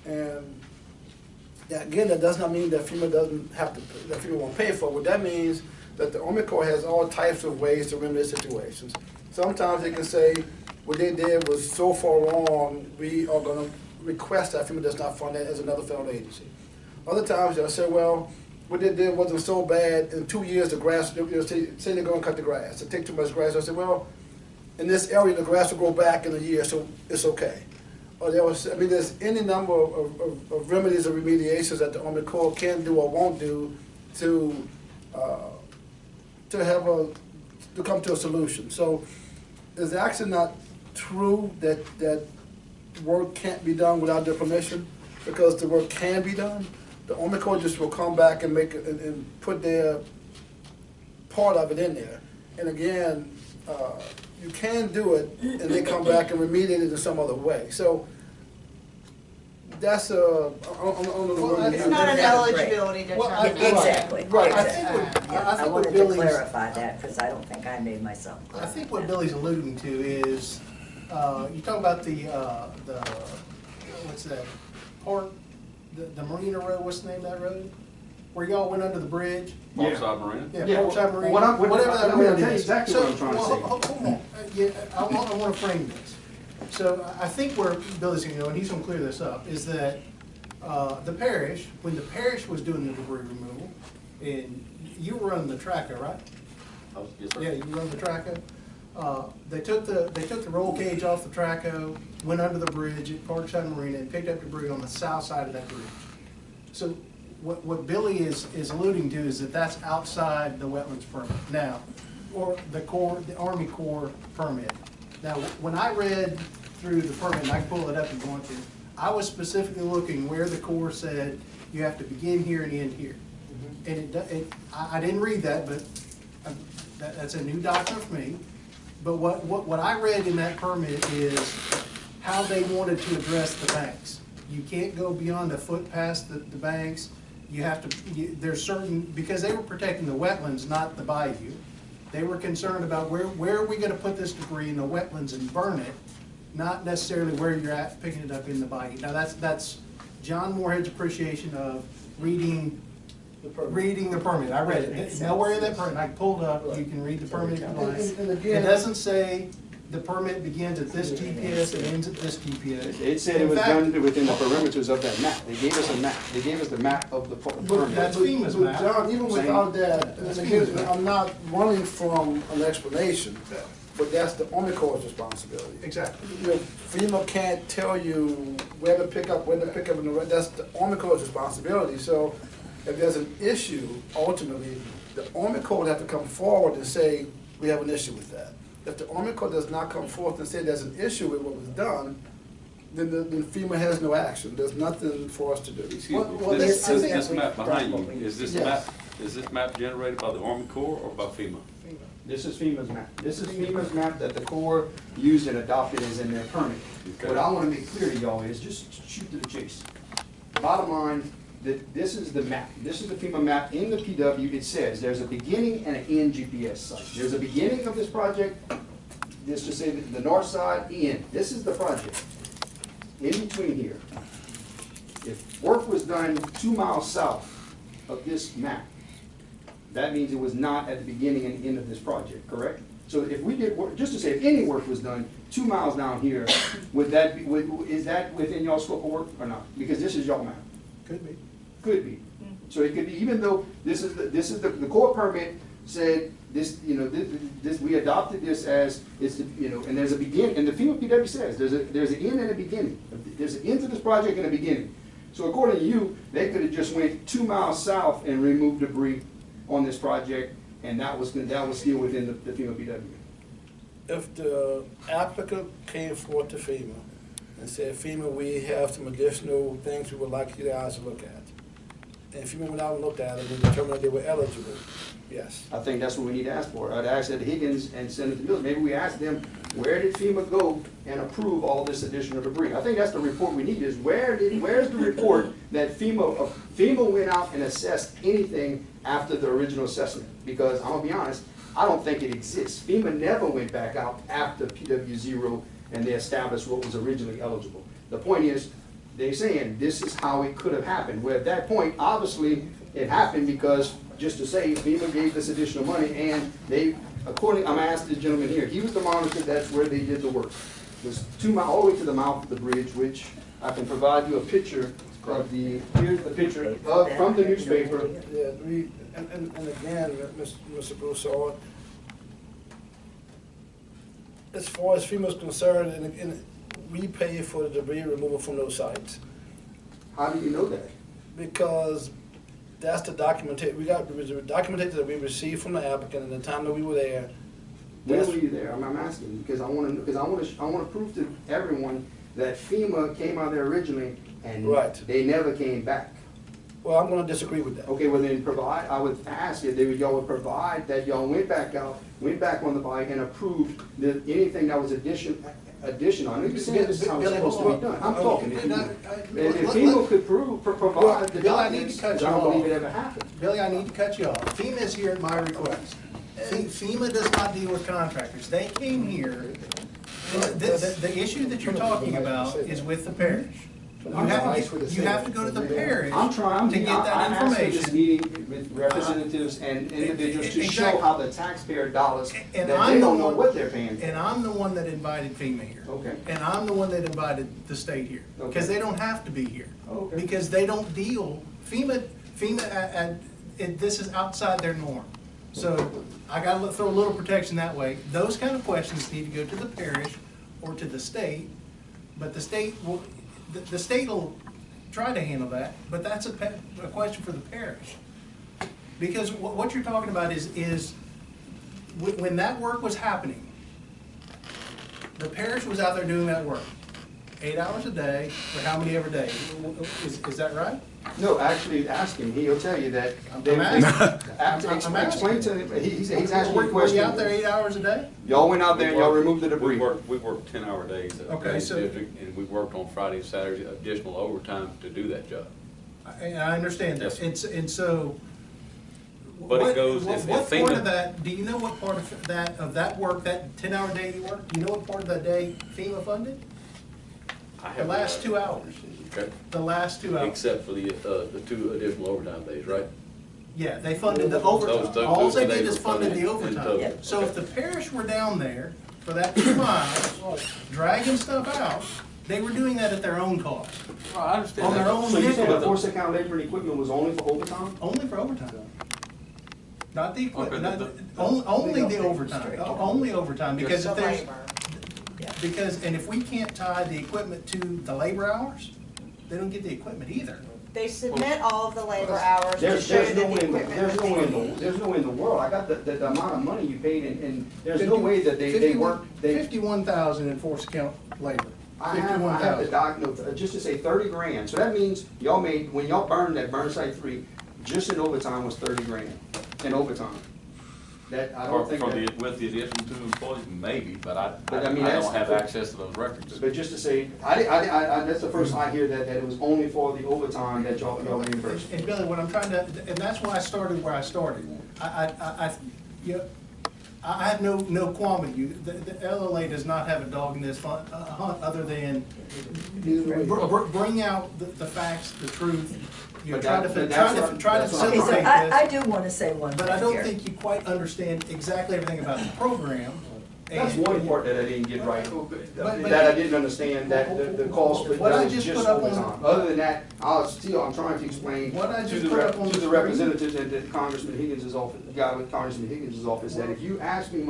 And again, that does not mean that FEMA that FEMA won't pay for it. What that means that the Army Corps has all types of ways to remedy situations. Sometimes they can say, what they did was so far wrong, we are going to request that FEMA does not fund that as another federal agency. Other times they'll say, well, what they did wasn't so bad. In 2 years, the grass, say they're going to cut the grass. They take too much grass. They'll say, well, in this area, the grass will grow back in a year, so it's okay. Or there's any number of remedies or remediations that the Army Corps can do or won't do to to come to a solution. So it's actually not true that work can't be done without their permission, because the work can be done. The Army Corps just will come back and and put their part of it in there. And again, you can do it, and they come back and remediate it in some other way. So that's It's not an eligibility determination. Exactly. Right. I think what, Yeah, I what wanted to Billy's, clarify that, because I don't think I made myself clear. I think what Billy's alluding to is, you talk about the, what's that, part, the Marina Road, what's the name of that road? Where y'all went under the bridge? Broussard Marina. Yeah, Broussard Marina, What whatever that let me road tell you is. exactly So, what I'm trying to well, say. hold on. Yeah, I want to frame this. So I think where Billy's gonna go, and he's gonna clear this up, is that the parish, when the parish was doing the debris removal, and you were running the tracker, right? Yes, sir. Yeah, you run the tracker. They took the roll cage off the tracker, went under the bridge at Broussard Marina, and picked up debris on the south side of that bridge. So what Billy is alluding to is that that's outside the wetlands permit now, or the Army Corps permit. Now, when I read through the permit, and I can pull it up if you want to, I was specifically looking where the Corps said you have to begin here and end here. And I didn't read that, but that's a new document for me. But what I read in that permit is how they wanted to address the banks. You can't go beyond a foot past the banks. You have to, there's certain, because they were protecting the wetlands, not the bayou. They were concerned about where are we gonna put this debris in the wetlands and burn it, not necessarily where you're at picking it up in the bayou. Now that's John Moorhead's appreciation of reading the permit. I read it. It's nowhere in that permit. I pulled up, you can read the permit if you like. And again, It doesn't say the permit begins at this GPS and ends at this GPS. It said it In was fact, done within the perimeters of that map. They gave us a map. They gave us the map of the But permit. That's FEMA's but map. John, even Same. without that, That's and again, FEMA's map. I'm not running from an explanation, but that's the Army Corps' responsibility. Exactly. You know, FEMA can't tell you where to pick up, and that's the Army Corps' responsibility. So if there's an issue, ultimately, the Army Corps would have to come forward and say, we have an issue with that. If the Army Corps does not come forth and say there's an issue with what was done, then FEMA has no action. There's nothing for us to do. Excuse me, Well, this I think- map behind you, is Yes. this map generated by the Army Corps or by FEMA? This is FEMA's map. This is FEMA's map that the Corps used and adopted as in their permit. Okay. What I want to make clear to y'all is, just shoot to the chase. Bottom line, that this is the map. This is the FEMA map. In the PW, it says there's a beginning and an end GPS site. There's a beginning of this project, this just say the north side, end. This is the project. In between here, if work was done 2 miles south of this map, that means it was not at the beginning and end of this project, correct? So if we did work, just to say if any work was done 2 miles down here, would that be, is that within y'all's scope of work or not? Because this is y'all map. Could be. Could be. So it could be, even though this is the Corps permit said this, you know, this, we adopted this as, it's, and there's a begin, and the FEMA PW says, there's an end and a beginning. There's an end to this project and a beginning. So according to you, they could have just went 2 miles south and removed debris on this project, and that was still within the FEMA PW. If the applicant came forward to FEMA and said, FEMA, we have some additional things we would like you guys to look at, and FEMA went out and looked at it and determined that they were eligible, yes. I think that's what we need to ask for. I'd ask Ed Higgins and Senator Mills, maybe we ask them, where did FEMA go and approve all this additional debris? I think that's the report we need, is where's the report that FEMA went out and assessed anything after the original assessment? Because I'm gonna be honest, I don't think it exists. FEMA never went back out after PW0 and they established what was originally eligible. The point is, they're saying this is how it could have happened, where at that point, obviously, it happened because, just to say, FEMA gave this additional money and they, I'm asking the gentleman here, he was the monitor, that's where they did the work. It was 2 miles, all the way to the mouth of the broussard, which I can provide you a picture of here's the picture from the newspaper. Yeah, and again, Mr. Broussard, as far as FEMA's concerned, and we pay for the debris removal from those sites. How do you know that? Because That's the documentation, we got the documentation that we received from the applicant and the time that we were there. When That's- were you there? I'm asking, because I wanna prove to everyone that FEMA came out there originally and Right. they never came back. Well, I'm gonna disagree with that. Okay, well then provide, I would ask if y'all would provide that y'all went back out, went back on the bike and approved that anything that was additional. I know you said this is how it's Billy, supposed to be done. I'm talking. If Let- FEMA could provide the Bill, I need to documents, cut I you don't believe off. it ever happened. Billy, I need to cut you off. FEMA's here at my request. FEMA does not deal with contractors. They came here, the issue that you're talking about is with the parish. You have to go to the parish I'm trying, to get that I asked for this information. meeting with representatives and individuals to show Exactly. how the taxpayer dollars, that And they I'm the don't know one- what they're paying for. And I'm the one that invited FEMA here. Okay. And I'm the one that invited the state here. Because Okay. they don't have to be here. Okay. Because they don't deal, FEMA, this is outside their norm. So I gotta throw a little protection that way. Those kind of questions need to go to the parish or to the state. But the state will try to handle that, but that's a question for the parish. Because what you're talking about is when that work was happening, the parish was out there doing that work. 8 hours a day, for how many every day? Is that right? No, actually, ask him, he'll tell you that. I'm asking. Explain to him, he's asking you a Were you question. out there 8 hours a day? Y'all went out there and y'all removed the We debris. worked 10-hour days at Okay, Drainage so- District, and we worked on Friday and Saturday, additional overtime to do that job. And I understand that. Yes, sir. And so. But it goes, what if part FEMA of that, do you know what part of that work, that 10-hour day you worked, do you know what part of that day FEMA funded? I The have last 2 hours. Okay, The last 2 hours. except for the 2 additional overtime days, right? Yeah, they funded the overtime. Those All they days did were is funded the funded in overtime. total. So if the parish were down there for that 2 miles, dragging stuff out, they were doing that at their own cost, I understand on their own So you said the vehicle, force account labor and equipment was only for overtime? only for overtime. Not the equipment, Okay, only the overtime, only overtime, because The if there's, labor. and if we can't tie the equipment to the labor hours, they don't get the equipment either. They submit all of the labor hours to There's show that no the way, equipment there's was no way, being there's no way in the world, I got the amount of money you paid and there's no way that they work, they. 51,000 in force account labor. I have the doc, no, just to say 30 grand, so that means y'all made, when y'all burned that burn site 3, just in overtime was 30 grand, in overtime. That, I don't think that. With the addition to employees, maybe, but I mean, that's- don't have access to those records. But just to say, that's the first I hear that it was only for the overtime that y'all reimbursed. And Billy, what I'm trying to, and that's why I started where I started. You know, I have no qualm with you. The LLA does not have a dog in this hunt, other than bring out the facts, the truth. You know, But try to that's what I'm Okay, so facilitate I this. do want to say one thing But I don't here. think you quite understand exactly everything about the program. That's And- one part that I didn't get right, But- that I didn't understand, that the cost, but What I that was just just put up on- overtime. Other than that, I'm trying to explain What I to just the put up on to the the screen- representatives at Congressman Higgins' office, the guy with Congressman Higgins' office, that if you ask me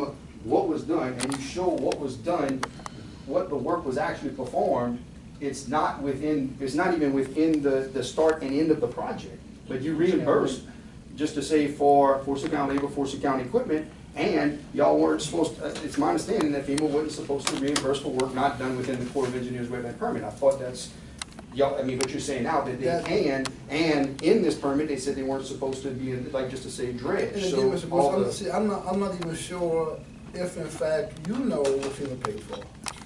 what was done, and you show what was done, what the work was actually performed, it's not even within the start and end of the project. But you reimburse, just to say for force account labor, force account equipment, and y'all weren't supposed, it's my understanding that FEMA wasn't supposed to reimburse for work not done within the Corps of Engineers wetland permit. I thought that's, y'all, I mean, what you're saying now, that they can, and in this permit, they said they weren't supposed to be, like, just to say dredge, And so. again, Mr. all Bruce, the- see, I'm not even sure if in fact you know what FEMA paid for.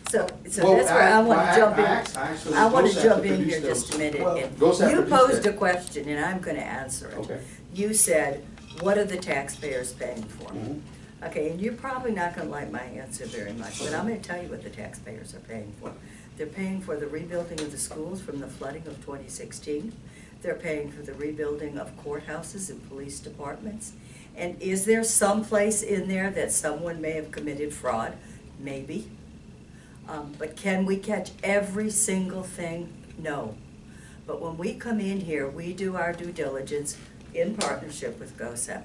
So Well, that's where I want to jump in. actually, I want to GOSAP jump in produced here just a those. minute. Well, And GOSAP you produced posed that. a question, and I'm going to answer it. Okay. You said, what are the taxpayers paying for? Mhm. Okay, and you're probably not going to like my answer very much, but I'm going to tell you what the taxpayers are paying for. They're paying for the rebuilding of the schools from the flooding of 2016. They're paying for the rebuilding of courthouses and police departments. And is there some place in there that someone may have committed fraud? Maybe. But can we catch every single thing? No. But when we come in here, we do our due diligence in partnership with GOSAP.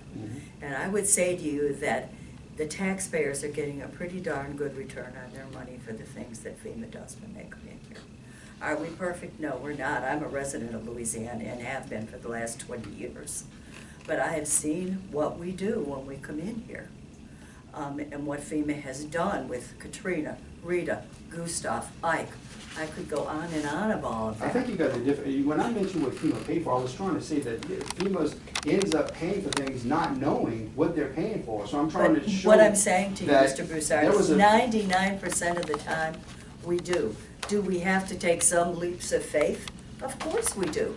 And I would say to you that the taxpayers are getting a pretty darn good return on their money for the things that FEMA does when they come in here. Are we perfect? No, we're not. I'm a resident of Louisiana and have been for the last 20 years. But I have seen what we do when we come in here. And what FEMA has done with Katrina, Rita, Gustav, Ike. I could go on and on of all of that. I think you got the different, when I mentioned what FEMA paid for, I was trying to say that FEMA ends up paying for things not knowing what they're paying for. So I'm trying But to show what I'm saying to you, that Mr. Broussard, there was is a- 99% of the time, we do. Do we have to take some leaps of faith? Of course we do.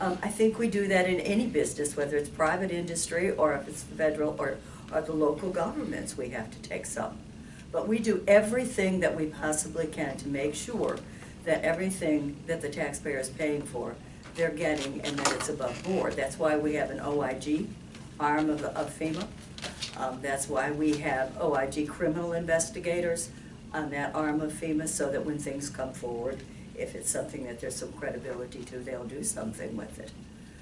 I think we do that in any business, whether it's private industry or if it's federal or the local governments, we have to take some. But we do everything that we possibly can to make sure that everything that the taxpayer is paying for, they're getting and that it's above board. That's why we have an OIG arm of FEMA. That's why we have OIG criminal investigators on that arm of FEMA, so that when things come forward, if it's something that there's some credibility to, they'll do something with it.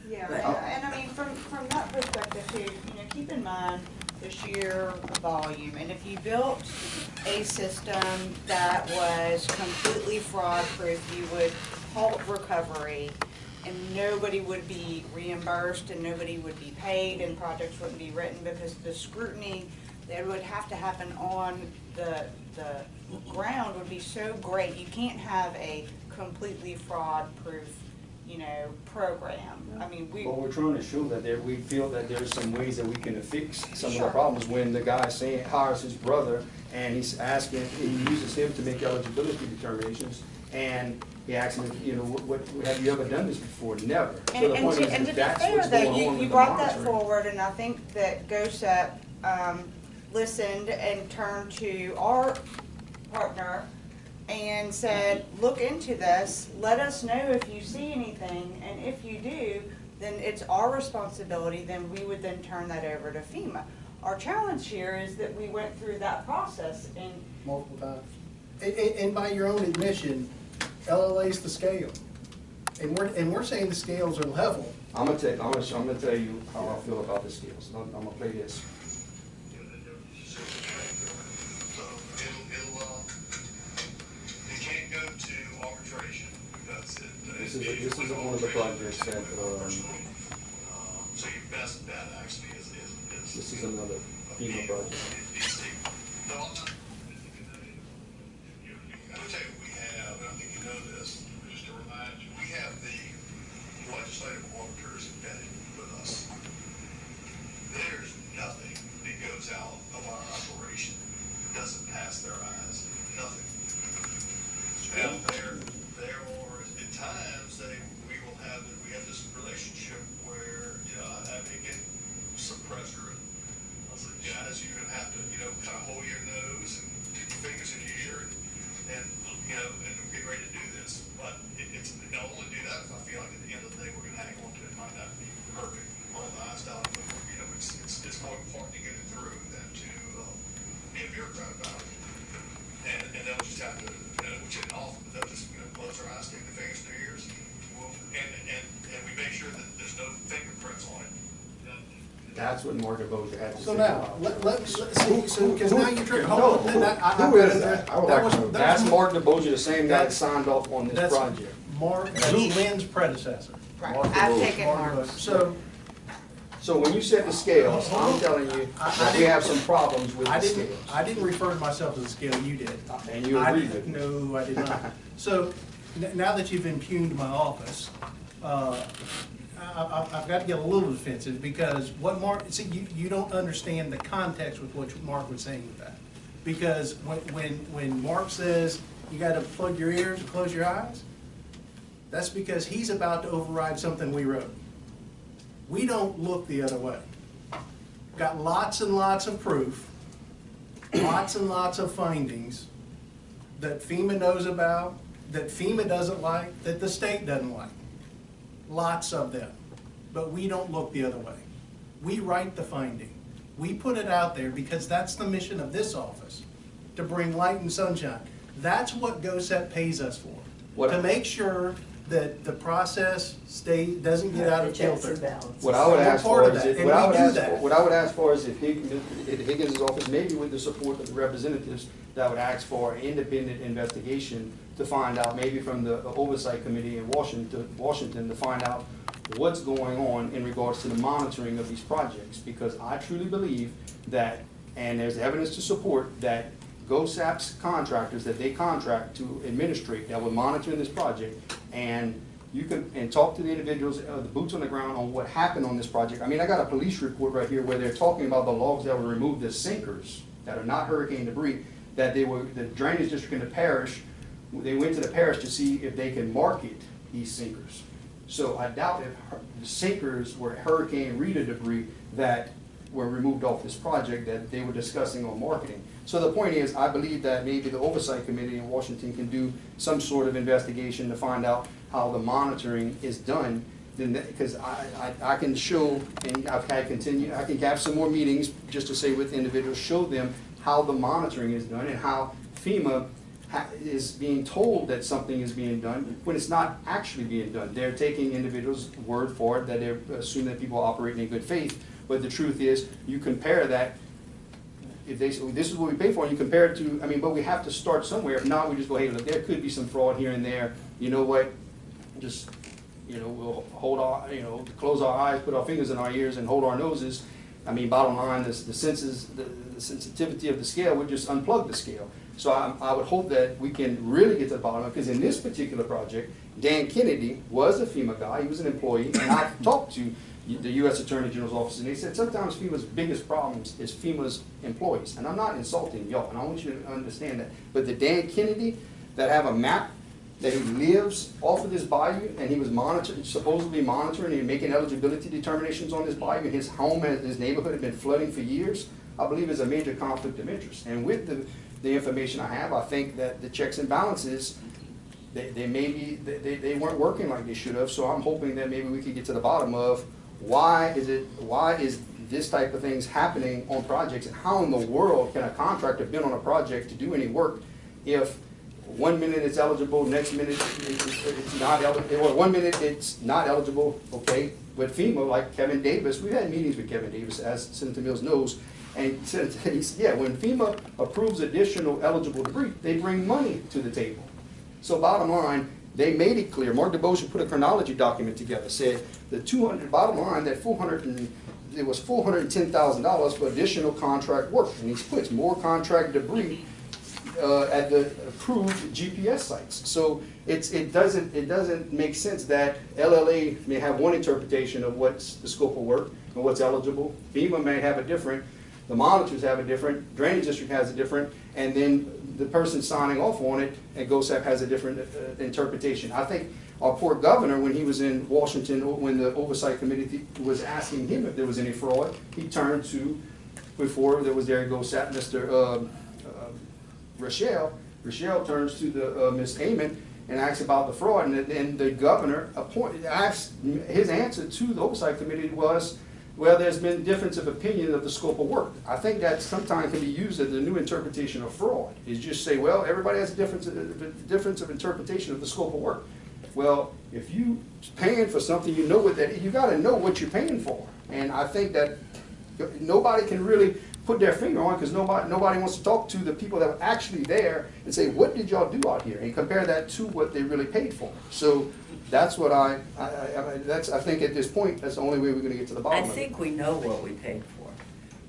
Yeah, But- and I mean, from that perspective too, keep in mind the sheer volume. And if you built a system that was completely fraud-proof, you would halt recovery and nobody would be reimbursed and nobody would be paid and projects wouldn't be written, because the scrutiny that would have to happen on the ground would be so great. You can't have a completely fraud-proof, program. I mean, But we're trying to show that we feel that there's some ways that we can fix some of the Sure. problems. When the guy hires his brother and he's asking, he uses him to make eligibility determinations, and he asks him, what have you ever done this before? Never. So the point is And to be that's fair what's though, going on you with the brought that monitoring. forward, and I think that GOSEP listened and turned to our partner and said, look into this, let us know if you see anything, and if you do, then it's our responsibility, then we would then turn that over to FEMA. Our challenge here is that we went through that process and multiple times. And by your own admission, LLA's the scale. And we're saying the scales are level. I'm gonna tell you how I feel about the scales. I'm gonna play this. It can't go to arbitration because This is one of the projects that, so your best bet actually is. this is another FEMA project. No, I'm not. I will tell you, we have, and I think you know this, just to remind you, we have the legislative auditors embedded with us. There's nothing that goes out of our operation that doesn't pass their eyes, nothing. And there are, at times, we have this relationship where, I may get some pressure, and I was like, guys, you're gonna have to, kind of hold your nose and keep your fingers in your ear, and we're getting ready to do this. But I'll only do that if I feel like at the end of the day, we're gonna hang on to it. It might not be perfect, all the eyes dotted, but, it's more important to get it through than to, be a bureaucrat about it. And they'll just have to, which is often, they'll just, close their eyes, stick their fingers in their ears, and we make sure that there's no fingerprints on it. That's what Mark Bozier had to say. So now, let's see, so, because now you're trying, No, hold on, who is that? I would like to know. That's Mark DeBozier, the same guy that signed off on this That's project. that's Lynn's predecessor. right, Mark I've DeBose. taken Mark's. So, So when you set the scales, I'm telling you that we have some problems with I the didn't, scales. I didn't refer to myself as a scale, you did. And you I agree did- with me. No, I did not. So, now that you've impugned my office, I've got to get a little defensive, because what Mark, see, you don't understand the context with what Mark was saying with that. Because when Mark says you got to plug your ears and close your eyes, that's because he's about to override something we wrote. We don't look the other way. Got lots and lots of proof, lots and lots of findings that FEMA knows about, that FEMA doesn't like, that the state doesn't like. Lots of them. But we don't look the other way. We write the finding. We put it out there because that's the mission of this office, to bring light and sunshine. That's what GOSEP pays us for. What- To make sure that the process doesn't get out The of checks and kilter. balances. What I would We're ask part for of is, that, if- and what I we would do ask that. for, what I would ask for is if Higgins' office, maybe with the support of the representatives, that would ask for an independent investigation to find out, maybe from the Oversight Committee in Washington, to find out what's going on in regards to the monitoring of these projects. Because I truly believe that, and there's evidence to support, that GOSAP's contractors that they contract to administrate, that were monitoring this project, and you can, and talk to the individuals, the boots on the ground on what happened on this project. I mean, I got a police report right here where they're talking about the logs that were removed as sinkers, that are not hurricane debris, that they were, the drainage district in the parish, they went to the parish to see if they can market these sinkers. So I doubt if the sinkers were Hurricane Rita debris that were removed off this project that they were discussing on marketing. So the point is, I believe that maybe the Oversight Committee in Washington can do some sort of investigation to find out how the monitoring is done. Then, because I can show, and I can have some more meetings just to say with individuals, show them how the monitoring is done and how FEMA is being told that something is being done when it's not actually being done. They're taking individuals' word for it, that they're assuming that people are operating in good faith. But the truth is, you compare that, if they say, this is what we pay for, and you compare it to, I mean, but we have to start somewhere. If not, we just go, hey, look, there could be some fraud here and there. You know what? Just, you know, we'll hold our, you know, close our eyes, put our fingers in our ears, and hold our noses. I mean, bottom line, the senses, the sensitivity of the scale would just unplug the scale. So I would hope that we can really get to the bottom of it, because in this particular project, Dan Kennedy was a FEMA guy, he was an employee, and I've talked to the U.S. Attorney General's office, and they said sometimes FEMA's biggest problems is FEMA's employees. And I'm not insulting y'all, and I want you to understand that. But the Dan Kennedy that have a map that he lives off of this bayou, and he was supposedly monitoring and making eligibility determinations on this bayou, and his home, his neighborhood had been flooding for years, I believe is a major conflict of interest. And with the information I have, I think that the checks and balances, they weren't working like they should have. So I'm hoping that maybe we could get to the bottom of why is this type of things happening on projects, and how in the world can a contractor been on a project to do any work if 1 minute it's eligible, next minute it's not eligible, or 1 minute it's not eligible, okay? But FEMA, like Kevin Davis, we've had meetings with Kevin Davis, as Senator Mills knows, and he said, yeah, when FEMA approves additional eligible debris, they bring money to the table. So bottom line, they made it clear. Mark DeBosch put a chronology document together, said the bottom line, that it was $410,000 for additional contract work, and he puts more contract debris at the approved GPS sites. So it doesn't make sense that LLA may have one interpretation of what's the scope of work and what's eligible. FEMA may have a different, the monitors have a different, drainage district has a different, and then the person signing off on it at GOSAP has a different interpretation. I think our poor governor, when he was in Washington, when the Oversight Committee was asking him if there was any fraud, he turned to, before there was there at GOSAP, Mr. Rochelle. Rochelle turns to the Ms. Amon and asks about the fraud, and the governor asked, his answer to the Oversight Committee was, well, there's been difference of opinion of the scope of work. I think that sometimes can be used as a new interpretation of fraud, is just say, well, everybody has a difference of interpretation of the scope of work. Well, if you paying for something, you know what that is. You got to know what you're paying for. And I think that nobody can really put their finger on, because nobody wants to talk to the people that were actually there and say, what did y'all do out here? And compare that to what they really paid for. So that's what I think at this point, that's the only way we're going to get to the bottom of it. I think we know what we paid for.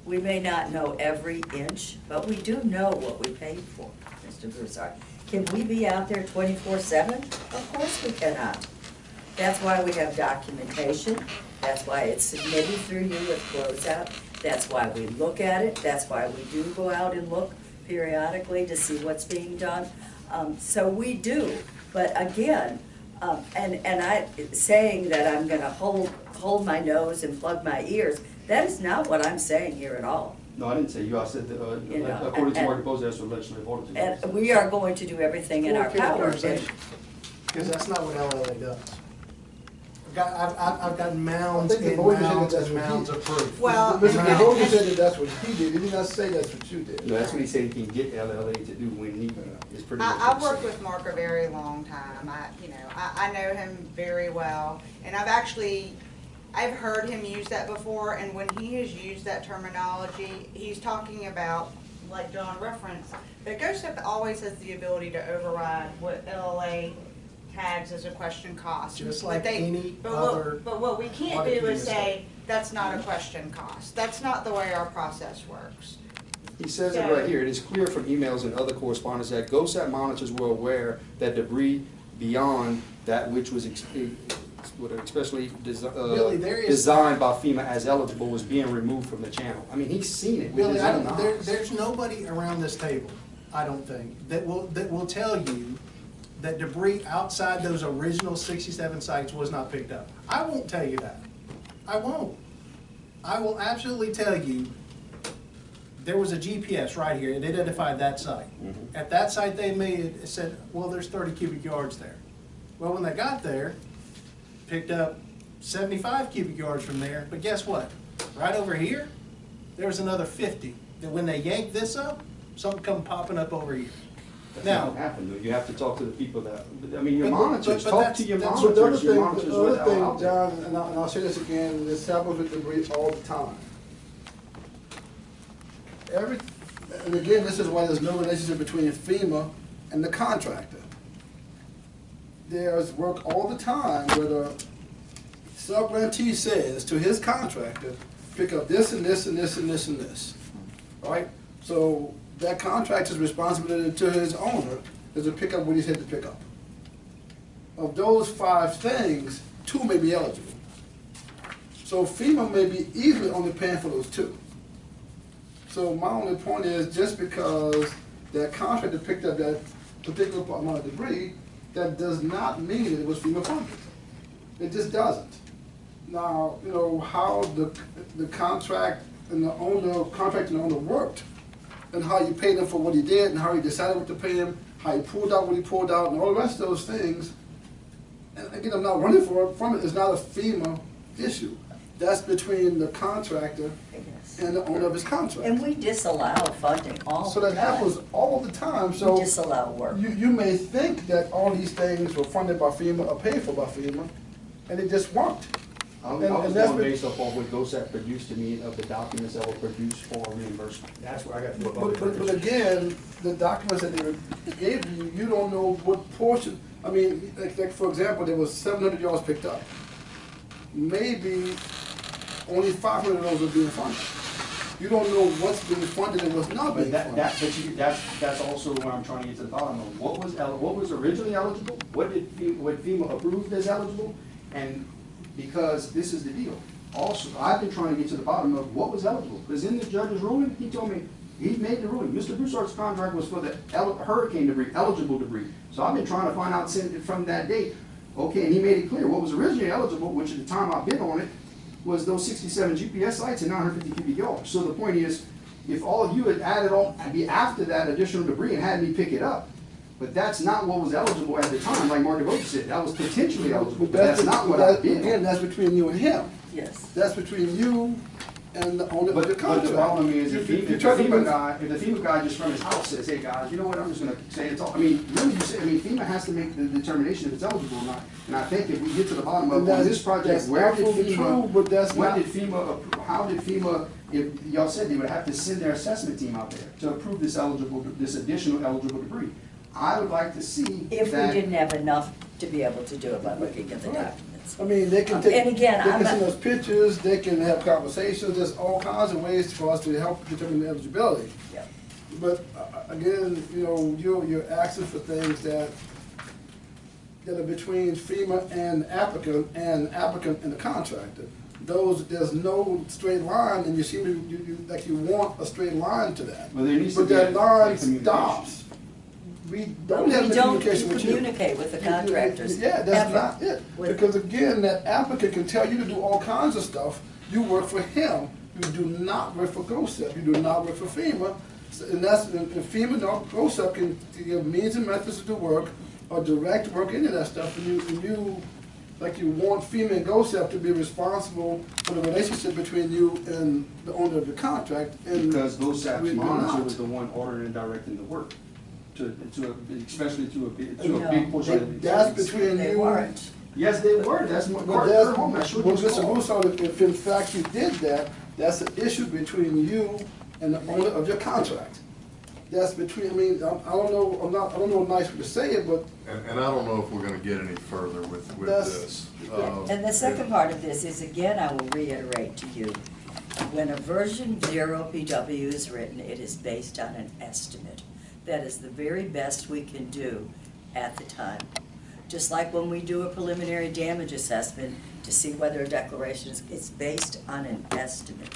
We may not know every inch, but we do know what we paid for, Mr. Broussard. Can we be out there 24/7? Of course we cannot. That's why we have documentation. That's why it's submitted through you with closeout. That's why we look at it. That's why we do go out and look periodically to see what's being done. So we do. But again, and I saying that I'm going to hold my nose and plug my ears, that is not what I'm saying here at all. No, I didn't say you. I said according to Mark DeBosch, that's what legislative auditors. And we are going to do everything in our power. Because that's not what LLA does. I've got mounds I think and the board said that mounds that's and what he- mounds of proof. Well, Mr. and- DeVoe said that that's what he did, he did not say that's what you did. No, that's what he said he can get LLA to do when he is pretty much. I've worked with Mark a very long time. I know him very well. And I've heard him use that before, and when he has used that terminology, he's talking about, like John referenced, that GOSEP always has the ability to override what LLA tags as a question cost. Just But like they- any but other But what we can't audit do is committee say, that's not a question cost. That's not the way our process works. He says it right here, it is clear from emails and other correspondence that GOSAP monitors were aware that debris beyond that which was especially Billy, there is- designed by FEMA as eligible was being removed from the channel. I mean, he's seen it with Billy, his I own don't, eyes. there's nobody around this table, I don't think, that will tell you that debris outside those original 67 sites was not picked up. I won't tell you that. I won't. I will absolutely tell you, there was a GPS right here, it identified that site. At that site they made, it said, well, there's 30 cubic yards there. Well, when they got there, picked up 75 cubic yards from there, but guess what? Right over here, there was another 50, that when they yanked this up, something come popping up over here. That's Now, not what happened, though. You have to talk to the people that, I mean, your But- monitors, but talk that's- to your that's- So the other monitors, your thing, monitors the were other out thing, there. John, and I'll say this again, this happens with debris all the time. And again, this is why there's no relationship between FEMA and the contractor. There's work all the time where the sub-grantee says to his contractor, pick up this and this and this and this and this, right? So that contractor's responsibility to his owner is to pick up what he said to pick up. Of those 5 things, 2 may be eligible. So FEMA may be easily only paying for those 2. So my only point is, just because that contractor picked up that particular amount of debris, that does not mean it was FEMA funded. It just doesn't. Now, you know, how the contract and the owner worked, and how you paid him for what he did, and how he decided what to pay him, how he pulled out what he pulled out, and all the rest of those things. And again, I'm not running from it, it's not a FEMA issue. That's between the contractor and the owner of his contract. And we disallow funding all So the that time. happens all the time, We so disallow work. you may think that all these things were funded by FEMA or paid for by FEMA, and it just weren't. I and was that's going been- based off of what GOSAP produced to me of the documents that were produced for reimbursement. That's where I got. But again, the documents that they gave you, you don't know what portion, I mean, like for example, there was 700 yards picked up. Maybe only 500 of those are being funded. You don't know what's being funded and what's not being But funded. that's also where I'm trying to get to the bottom of. What was originally eligible? What FEMA approved as eligible? And because this is the deal. Also, I've been trying to get to the bottom of what was eligible. Because in the judge's ruling, he told me, he made the ruling. Mr. Broussard's contract was for the hurricane debris, eligible debris. So I've been trying to find out from that date. Okay, and he made it clear. What was originally eligible, which at the time I bid on it, was those 67 GPS sites and 950 cubic yards. So the point is, if all of you had added on, be after that additional debris and had me pick it up, but that's not what was eligible at the time, like Mark DeVoe said, that was potentially eligible, but that's not what I bid Again, on. that's between you and him. Yes. That's between you and the owner of But the the contract. problem is, if You the try to FEMA guy just from his house says, hey guys, you know what, I'm just gonna say it's all, I mean, remember you said, FEMA has to make the determination if it's eligible or not. And I think if we get to the bottom of on this project, That's where did absolutely true, but that's when not. did FEMA, how did FEMA, if, y'all said they would have to send their assessment team out there to approve this additional eligible debris. I would like to see If we that. didn't have enough to be able to do it by looking at the documents. I mean, they can take, And again, they can I'm send not- us pictures, they can have conversations, there's all kinds of ways for us to help determine the eligibility. Yeah. But again, you know, you're asking for things that are between FEMA and applicant and the contractor. There's no straight line, and you seem to, like you want a straight line to that. Well, there needs to But be that a line communication. stops. We But don't we have any don't communication with you. communicate with the contractors. Yeah, that's ever. not it. With- Because again, that applicant can tell you to do all kinds of stuff. You work for him. You do not work for GOSEP. You do not work for FEMA. And that's, and FEMA nor GOSEP can give means and methods to do work or direct work into that stuff. And you, like you want FEMA and GOSEP to be responsible for the relationship between you and the owner of the contract, and. Because GOSAP's we do monitor not. was the one ordering and directing the work, especially to a No, big portion of the. That's between They you. weren't. Yes, they were, that's what, But that's, Kurt Holmes, that's what well, he was Mr. called. Broussard, if in fact you did that, that's an issue between you and the owner of your contract. That's between, I mean, I don't know, I don't know a nice way to say it, but And I don't know if we're gonna get any further with That's- this. And the second part of this is, again, I will reiterate to you, when a version 0 PW is written, it is based on an estimate. That is the very best we can do at the time. Just like when we do a preliminary damage assessment to see whether a declaration is, it's based on an estimate.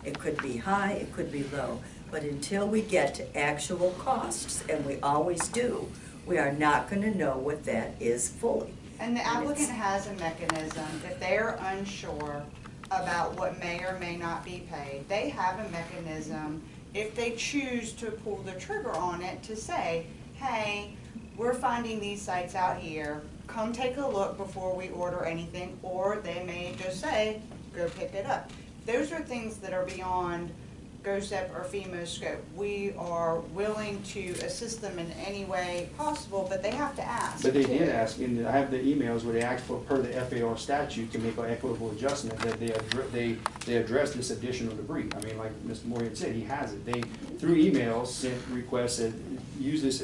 It could be high, it could be low, but until we get to actual costs, and we always do, we are not gonna know what that is fully. And the applicant has a mechanism, if they're unsure about what may or may not be paid, they have a mechanism, if they choose to pull the trigger on it, to say, hey, we're finding these sites out here, come take a look before we order anything, or they may just say, go pick it up. Those are things that are beyond GOSEP or FEMA's scope. We are willing to assist them in any way possible, but they have to ask. But they did ask, and I have the emails where they asked for, per the FAR statute, to make an equitable adjustment, that they addressed this additional debris. I mean, like Mr. Moore had said, he has it. They, through emails, sent requests that use this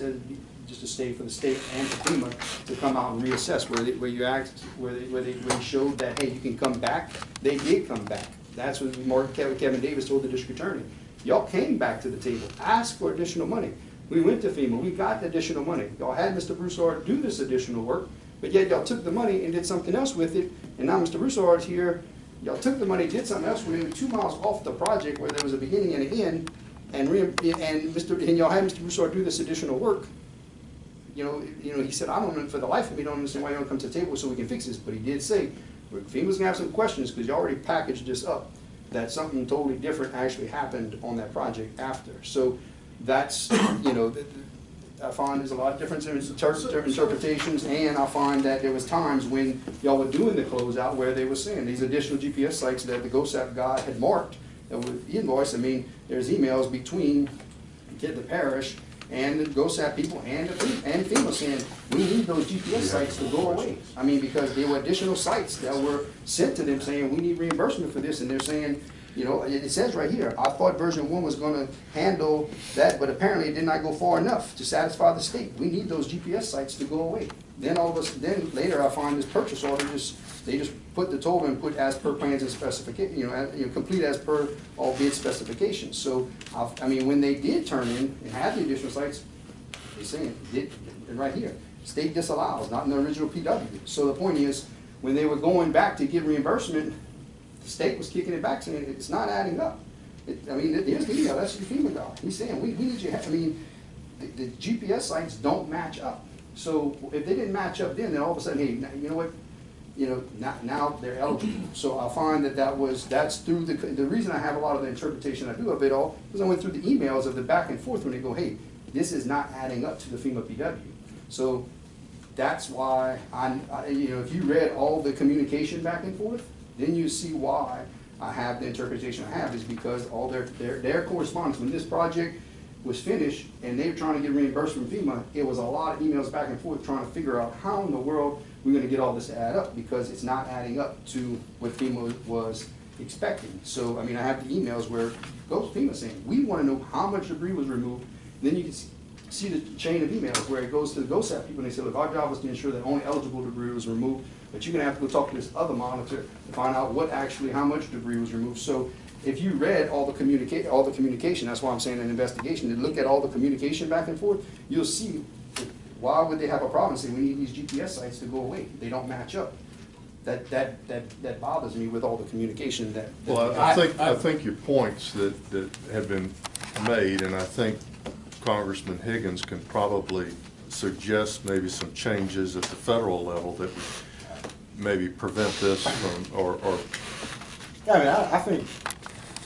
just to stay for the state and for FEMA to come out and reassess, where you asked, where they showed that, hey, you can come back. They did come back. That's what Kevin Davis told the district attorney. Y'all came back to the table, asked for additional money. We went to FEMA, we got additional money. Y'all had Mr. Broussard do this additional work, but yet y'all took the money and did something else with it. And now Mr. Broussard's here, y'all took the money, did something else with it, 2 miles off the project where there was a beginning and an end, and y'all had Mr. Broussard do this additional work. You know, he said, I don't, for the life of me, don't understand why you don't come to the table so we can fix this. But he did say, FEMA's gonna have some questions because you already packaged this up, that something totally different actually happened on that project after. So that's, I find there's a lot of different interpretations, and I find that there was times when y'all were doing the closeout where they were saying these additional GPS sites that the GOSAP guy had marked that would invoice. I mean, there's emails between the parish and the GOSAP people and FEMA saying, we need those GPS sites to go away. I mean, because there were additional sites that were sent to them saying, we need reimbursement for this, and they're saying, it says right here, I thought version 1 was gonna handle that, but apparently it did not go far enough to satisfy the state. We need those GPS sites to go away. Then then later I find this purchase order, they just put the total and put as per plans and specification, complete as per all bid specifications. So, I mean, when they did turn in and had the additional sites, they're saying, right here, state disallows, not in the original PW. So the point is, when they were going back to get reimbursement, the state was kicking it back, saying it's not adding up. There's the email, that's the FEMA guy. He's saying, we need you, the GPS sites don't match up. So if they didn't match up then all of a sudden, hey, you know what? Now they're eligible. So I find that's through the reason I have a lot of the interpretation I do of it all, is I went through the emails of the back and forth when they go, hey, this is not adding up to the FEMA PW. So that's why if you read all the communication back and forth, then you see why I have the interpretation I have, is because all their correspondence, when this project was finished and they were trying to get reimbursed from FEMA, it was a lot of emails back and forth trying to figure out how in the world we're gonna get all this to add up, because it's not adding up to what FEMA was expecting. So, I have the emails where goes FEMA saying, we wanna know how much debris was removed. And then you can see the chain of emails where it goes to the GOSAP people and they say, look, our job was to ensure that only eligible debris was removed, but you're gonna have to go talk to this other monitor to find out how much debris was removed. So if you read all the communication, that's why I'm saying an investigation, to look at all the communication back and forth, you'll see why would they have a problem saying we need these GPS sites to go away? They don't match up. That bothers me with all the communication that. Well, I think your points that have been made, and I think Congressman Higgins can probably suggest maybe some changes at the federal level that maybe prevent this from, or. Yeah, I think,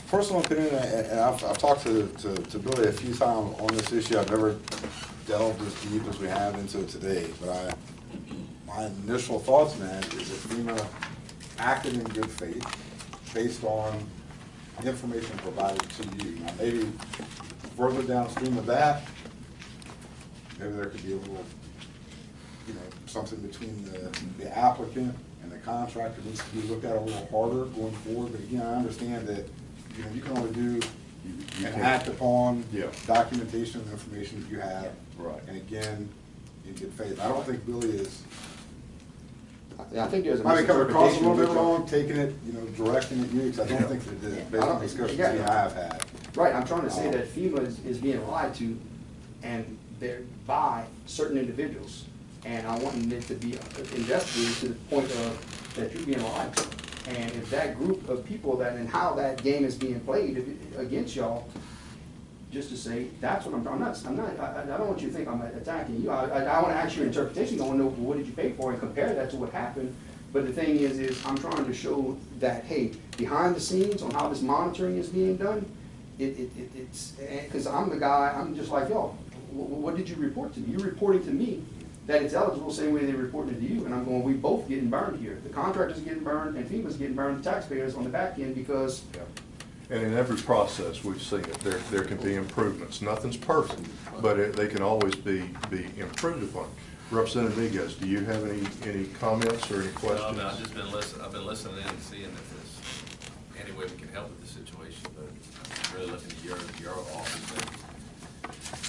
personal opinion, and I've talked to Billy a few times on this issue. I've never delved as deep as we have into it today, but my initial thoughts, man, is that FEMA acted in good faith based on information provided to you. Now, maybe further downstream of that, maybe there could be a little, something between the applicant and the contractor needs to be looked at a little harder going forward. But again, I understand that, you can only do and act upon documentation and information that you have. Right. And again, in good faith. I don't think Billy is, I think there's a might be coming across a misinterpretation. little bit wrong, taking it, directing it you, because I don't think that it is, based on discussions we have had. Right, I'm trying to say that FEMA is being lied to, and they're by certain individuals. And I want it to be investigated to the point of that you're being lied to. And if that group of people and how that game is being played against y'all, just to say, that's what I don't want you to think I'm attacking you. I want to ask your interpretation. I want to know, what did you pay for, and compare that to what happened. But the thing is I'm trying to show that, hey, behind the scenes on how this monitoring is being done, it's, because I'm the guy, I'm just like y'all. What did you report to me? You're reporting to me that it's eligible, same way they reported it to you, and I'm going, we both getting burned here. The contractor's getting burned, and FEMA's getting burned, the taxpayers on the back end, because And in every process, we've seen it, there can be improvements. Nothing's perfect, but they can always be improved upon. Representative Miguez, do you have any comments or any questions? No, I've just been listening, I've been listening in and seeing if there's any way we can help with the situation, but I'm really looking to your office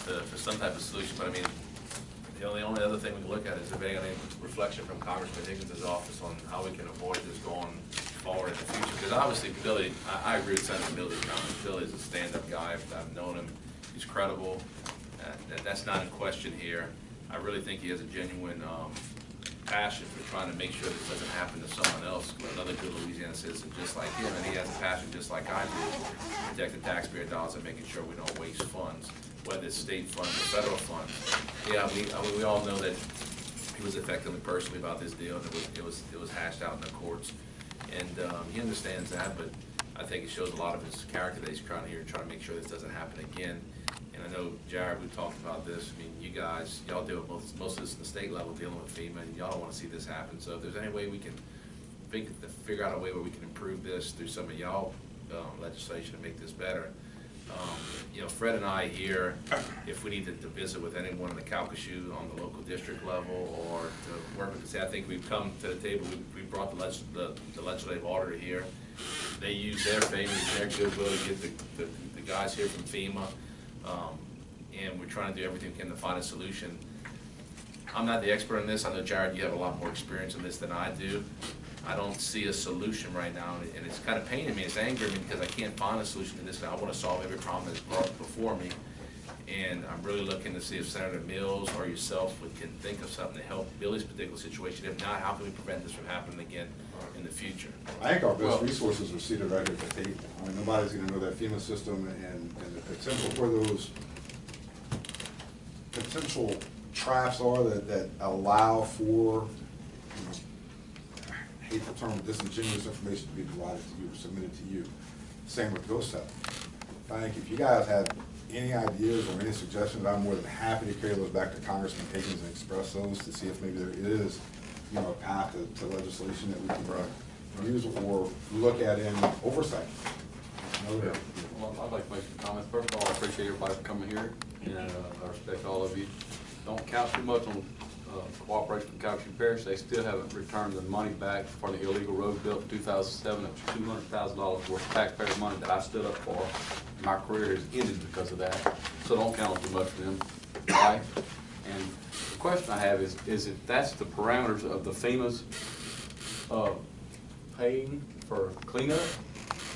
for some type of solution. But I mean, the only other thing we can look at is if any reflection from Congressman Higgins' office on how we can avoid this going forward in the future. Because obviously, Billy, I agree with Senator Billy's comments. Billy's a stand-up guy. I've known him. He's credible. That's not in question here. I really think he has a genuine passion for trying to make sure this doesn't happen to someone else, another good Louisiana citizen just like him, and he has a passion just like I do, protecting taxpayer dollars and making sure we don't waste funds, whether it's state funds or federal funds. Yeah, we all know that he was affected personally about this deal, and it was hashed out in the courts, and he understands that, but I think it shows a lot of his character that he's trying to make sure this doesn't happen again. And I know, Jared, we talked about this. I mean, you guys, y'all deal with most of this at the state level, dealing with FEMA, and y'all don't want to see this happen. So if there's any way we can figure out a way where we can improve this through some of y'all legislation to make this better. Fred and I here, if we need to visit with anyone in the Calcasieu on the local district level, or to work with I think we've come to the table. We brought the legislative auditor here. They use their favor, their goodwill to get the guys here from FEMA. And we're trying to do everything we can to find a solution. I'm not the expert in this. I know, Jared, you have a lot more experience in this than I do. I don't see a solution right now, and it's kind of paining me. It's angering me because I can't find a solution to this, and I want to solve every problem that's brought before me. And I'm really looking to see if Senator Mills or yourself can think of something to help Billy's particular situation. If not, how can we prevent this from happening again in the future? I think our best resources are seated right at the table. I mean, nobody's gonna know that FEMA system and the potential where those potential traps are that allow for, I hate the term, disingenuous information to be provided to you or submitted to you. Same with ghost settlement. I think if you guys have any ideas or any suggestions, I'm more than happy to carry those back to Congressman Higgins and express those to see if maybe there is, a path to legislation that we can use or look at in oversight. Well, I'd like to make some comments. First of all, I appreciate everybody for coming here, and I respect all of you. Don't count too much on cooperation from Calcasieu Parish. They still haven't returned the money back for the illegal road built in 2007. It was $200,000 worth of taxpayer money that I stood up for. My career has ended because of that. So don't count on too much for them. Right? And the question I have is if that's the parameters of the FEMA's paying for cleanup,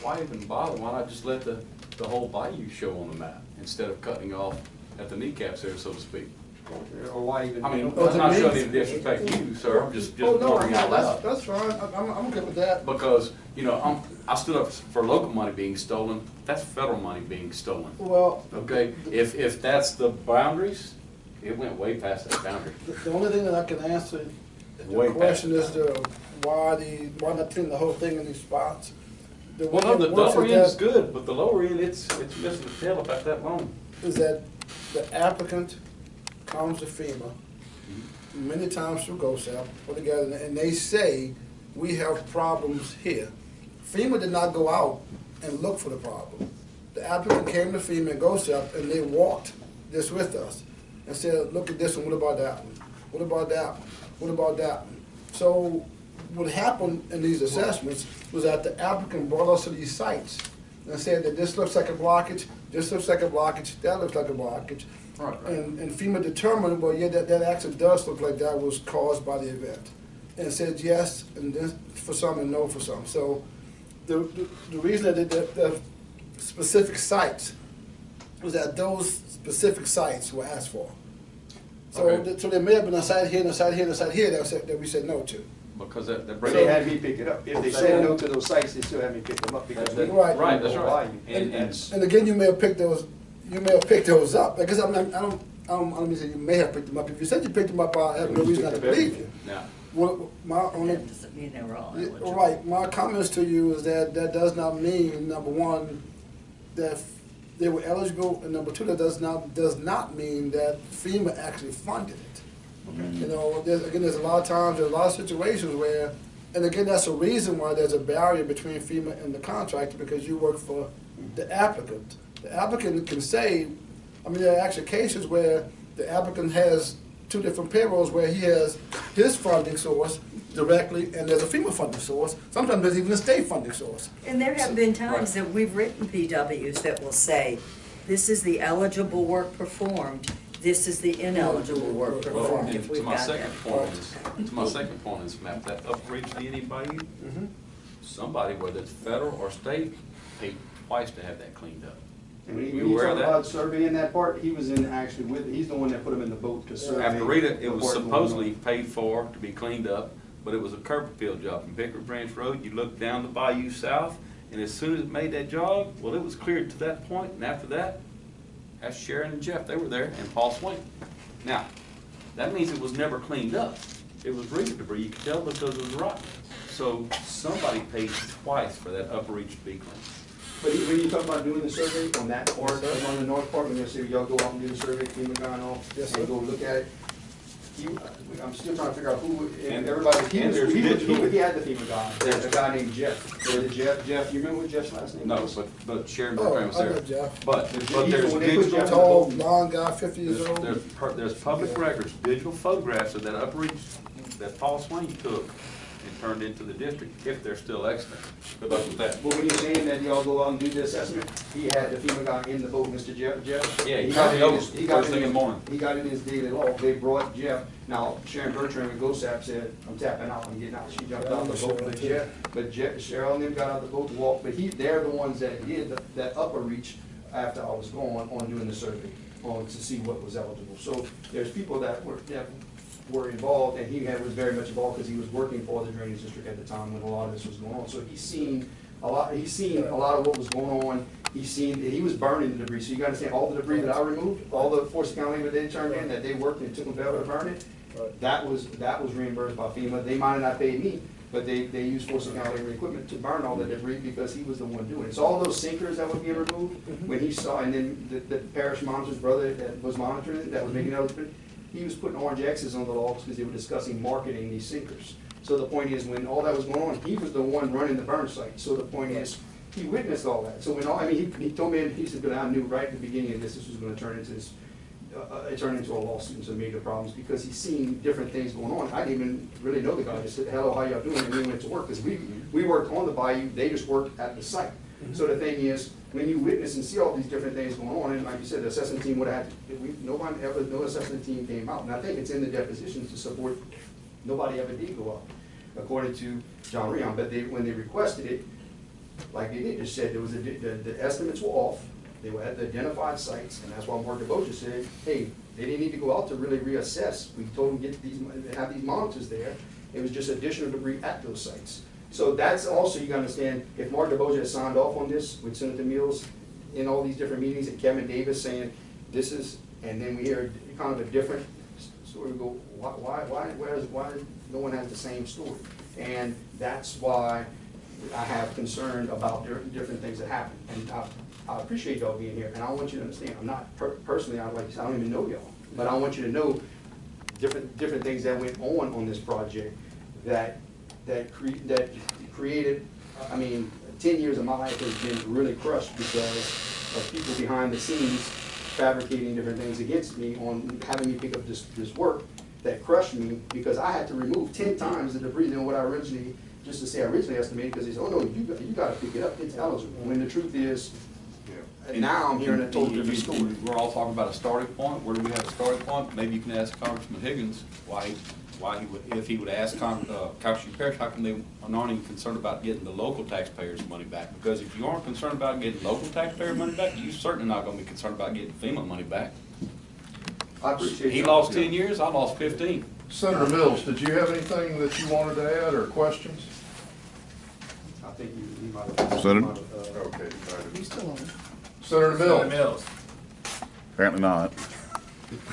why even bother? Why not just let the whole bayou show on the map instead of cutting off at the kneecaps there, so to speak? Or why even? I mean, I'm not sure they disrespect you, sir. I'm just wondering out loud. That's fine. I'm good with that. Because, I stood up for local money being stolen. That's federal money being stolen. Well, Okay, if that's the boundaries, it went way past that boundary. the only thing that I can answer Way the question is why not clean the whole thing in these spots? Well, no, the upper end is good, but the lower end, it's missing the tail about that long. Is that the applicant comes to FEMA, many times through GOSAP, put together, and they say, we have problems here. FEMA did not go out and look for the problem. The applicant came to FEMA and GOSAP, and they walked this with us and said, look at this one, what about that one? What about that one? What about that one? So what happened in these assessments was that the applicant brought us to these sites and said that this looks like a blockage, this looks like a blockage, that looks like a blockage. Right. And FEMA determined, well, yeah, that actually does look like that was caused by the event. And said yes, and then for some and no for some. So the reason that the specific sites was that those specific sites were asked for. So, Okay. so there may have been a site here and a site here and a site here that we said no to. Because that But brings. they had me pick it up. If they said no to those sites, they still had me pick them up because we Right. Right, that's don't right. value. And again, you may have picked those up because I don't mean say you may have picked them up. If you said you picked them up, I have no reason not to believe you. Now, Well, my only That doesn't mean they're all Yeah, eligible. right, my comments to you is that that does not mean, number one, that they were eligible, and number two, that does not mean that FEMA actually funded it. You know, there's a lot of times, there's a lot of situations where, and again, that's a reason why there's a barrier between FEMA and the contractor, because you work for the applicant. The applicant can say, I mean, there are actually cases where the applicant has two different payrolls where he has his funding source directly and there's a FEMA funding source. Sometimes there's even a state funding source. And there have been times that we've written PWs that will say, this is the eligible work performed, this is the ineligible work well, performed. and If to we've my got second that. point is, Matt, that upreach DNE bayou, somebody, whether it's federal or state, paid twice to have that cleaned up. And when You you aware talk of that? about surveying that part, he was in actually with, he's the one that put him in the boat to survey. After Rita, it was the part going supposedly on. paid for to be cleaned up, but it was a curb appeal job from Pickard Branch Road. You look down the bayou south, and as soon as it made that job, well, it was cleared to that point, and after that, that's Sharon and Jeff, they were there, and Paul Swain. Now, that means it was never cleaned up. It was Rita debris, you could tell because it was rotten. So somebody paid twice for that upper reach to be cleaned. But when you talk about doing the survey on that part, on the north part, when you say y'all go out and do the survey, FEMA gone off, Yes, and sir. go look at it, I'm still trying to figure out who, and And- everybody, and there's digital- he had the FEMA guy, there's a guy named Jeff. Jeff, you remember what Jeff's last name No, was? but Sharon Oh, Bertrand was I know there. Jeff. But He's there's the one they put digital. Jeff- Tall, blonde guy, 50 years old. There's public records, digital photographs of that upper reach that Paul Swain took and turned into the district, if they're still extant. Good luck with that. But when you're saying that y'all go out and do the assessment, he had the FEMA guy in the boat, Mr. Jeff? Yeah, he got got it it in over his- he got first it thing in the morning. He got it in his daily log, they brought Jeff, now Sharon Bertrand with GOSAP said, I'm tapping out, I'm getting out, she jumped out the boat, but Cheryl and them got out the boat to walk, but they're the ones that did that upper reach after I was gone on doing the survey, to see what was eligible. So there's people that were involved, and was very much involved because he was working for the drainage district at the time when a lot of this was going on. So he's seen a lot of what was going on. He was burning the debris. So you gotta understand, all the debris that I removed, all the Forest County that they turned in, that they worked and took them forever to burn it, that was reimbursed by FEMA. They might not pay me, but they used Forest County equipment to burn all the debris because he was the one doing it. So all those sinkers that were being removed, when he saw, and then the parish monitor's brother that was monitoring it, that was making those, he was putting orange X's on the logs because they were discussing marketing these sinkers. So the point is, when all that was going on, he was the one running the burn site. So the point is, he witnessed all that. So when he told me, he said, but I knew right at the beginning of this was going to turn into this, it turned into a lawsuit and some major problems because he's seen different things going on. I didn't even really know the guy. I just said, hello, how y'all doing? And we went to work because we worked on the bayou. They just worked at the site. So the thing is, when you witness and see all these different things going on, and like you said, the assessment team would have, no assessment team came out. And I think it's in the depositions to support, nobody ever did go out, according to John Rion. But when they requested it, like they did, just said there was the estimates were off. They were at the identified sites, and that's why Mark DeBoja said, hey, they didn't need to go out to really reassess. We told them have these monitors there. It was just additional debris at those sites. So that's also, you gotta understand, if Mark DeBoja had signed off on this with Senator Mills in all these different meetings, and Kevin Davis saying, this is, and then we hear kind of a different story, we go, why no one has the same story? And that's why I have concern about different things that happen. And I appreciate y'all being here, and I want you to understand, I'm not, personally, I don't even know y'all, but I want you to know, different things that went on this project that created, I mean, 10 years of my life has been really crushed because of people behind the scenes fabricating different things against me on having me pick up this work that crushed me because I had to remove 10 times the debris than what I originally, just to say I originally estimated, because they said, oh no, you gotta pick it up, it's eligible. When the truth is, now I'm hearing a totally different story. We're all talking about a starting point. Where do we have a starting point? Maybe you can ask Congressman Higgins why he would, if he would ask Calcasieu Parish, how come they aren't even concerned about getting the local taxpayers' money back? Because if you aren't concerned about getting local taxpayer money back, you're certainly not gonna be concerned about getting FEMA money back. I appreciate He that. lost 10 years, I lost 15. Senator Mills, did you have anything that you wanted to add or questions? I think he might have. Senator? Okay. He's still on it. Senator Senator Mills? Mills. Apparently not.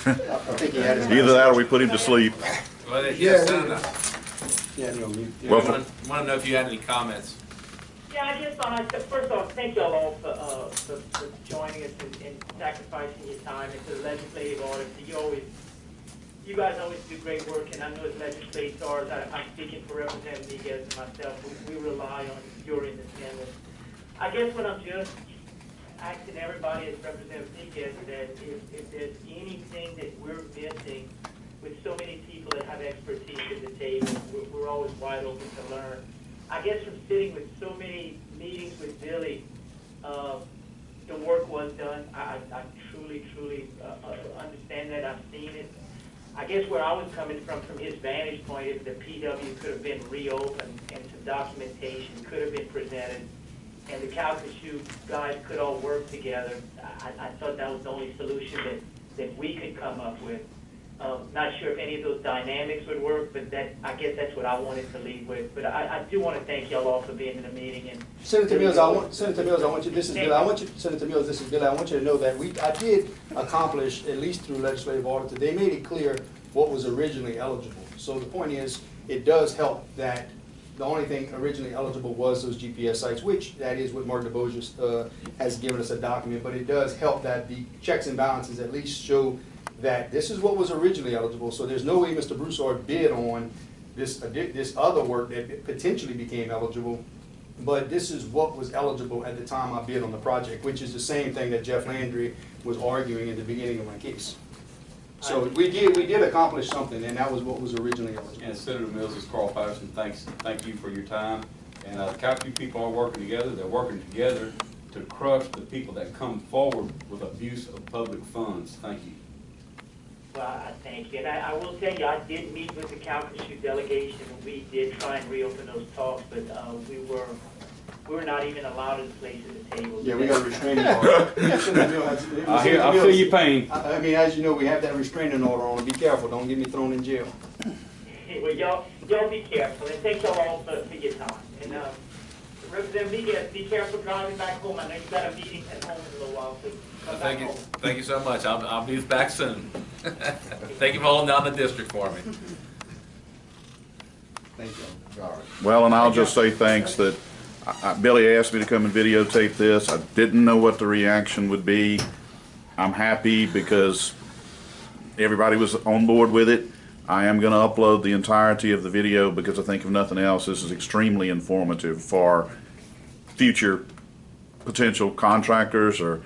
I think he had his. Either that or we put him to sleep. Well, Yeah, Senator. Yeah, you know, Yeah, Well, I want to know if you had any comments. Yeah, I just thought, first off, thank y'all all for joining us and sacrificing your time and to the legislative auditor. You guys always do great work, and I know as legislators, I'm speaking for Representative Miguez and myself, we rely on your independence. I guess what I'm just asking everybody as Representative Miguez that if there's anything that we're missing with so many people that have expertise at the table, we're always wide open to learn. I guess from sitting with so many meetings with Billy, the work was done. I truly understand that. I've seen it. I guess where I was coming from his vantage point, is the PW could have been reopened and some documentation could have been presented, and the Calcasieu guys could all work together. I thought that was the only solution that we could come up with. Not sure if any of those dynamics would work, but I guess that's what I wanted to leave with. But I do want to thank y'all all for being in the meeting. And Senator Mills, I want you, this is Billy, Senator Mills, this is Billy, I want you to know that I did accomplish, at least through legislative auditor, they made it clear what was originally eligible. So the point is, it does help that the only thing originally eligible was those GPS sites, which that is what Mark DeBoja has given us a document, but it does help that the checks and balances at least show that this is what was originally eligible. So there's no way Mr. Broussard bid on this other work that potentially became eligible, but this is what was eligible at the time I bid on the project, which is the same thing that Jeff Landry was arguing in the beginning of my case. So we did accomplish something, and that was what was originally eligible. And Senator Mills, is Carl Patterson, thank you for your time. And the Calcasieu people are working together. They're working together to crush the people that come forward with abuse of public funds. Thank you. well, I thank you. And I will tell you, I did meet with the Calcasieu delegation, and we did try and reopen those talks, but we were not even allowed in place at the table. Yeah, we got a restraining order. I feel your pain. I mean, as you know, we have that restraining order on. Be careful, don't get me thrown in jail. Well, y'all be careful, and thank y'all all for your time. And Representative Miguez, be careful driving back home. I know you've got a meeting at home in a little while, so come back home. Thank you so much. I'll be back soon. Thank you for holding down the district for me. Thank you. All right. Well, and I'll just say thanks that Billy asked me to come and videotape this. I didn't know what the reaction would be. I'm happy because everybody was on board with it. I am going to upload the entirety of the video because I think if nothing else, this is extremely informative for future potential contractors or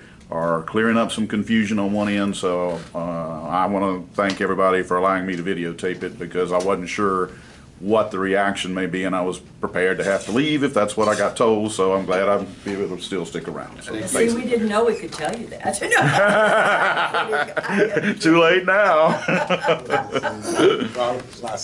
clearing up some confusion on one end. So I want to thank everybody for allowing me to videotape it because I wasn't sure what the reaction may be, and I was prepared to have to leave if that's what I got told, so I'm glad I'll be able to still stick around. So, See, we didn't know we could tell you that. Too late now. Well, it's not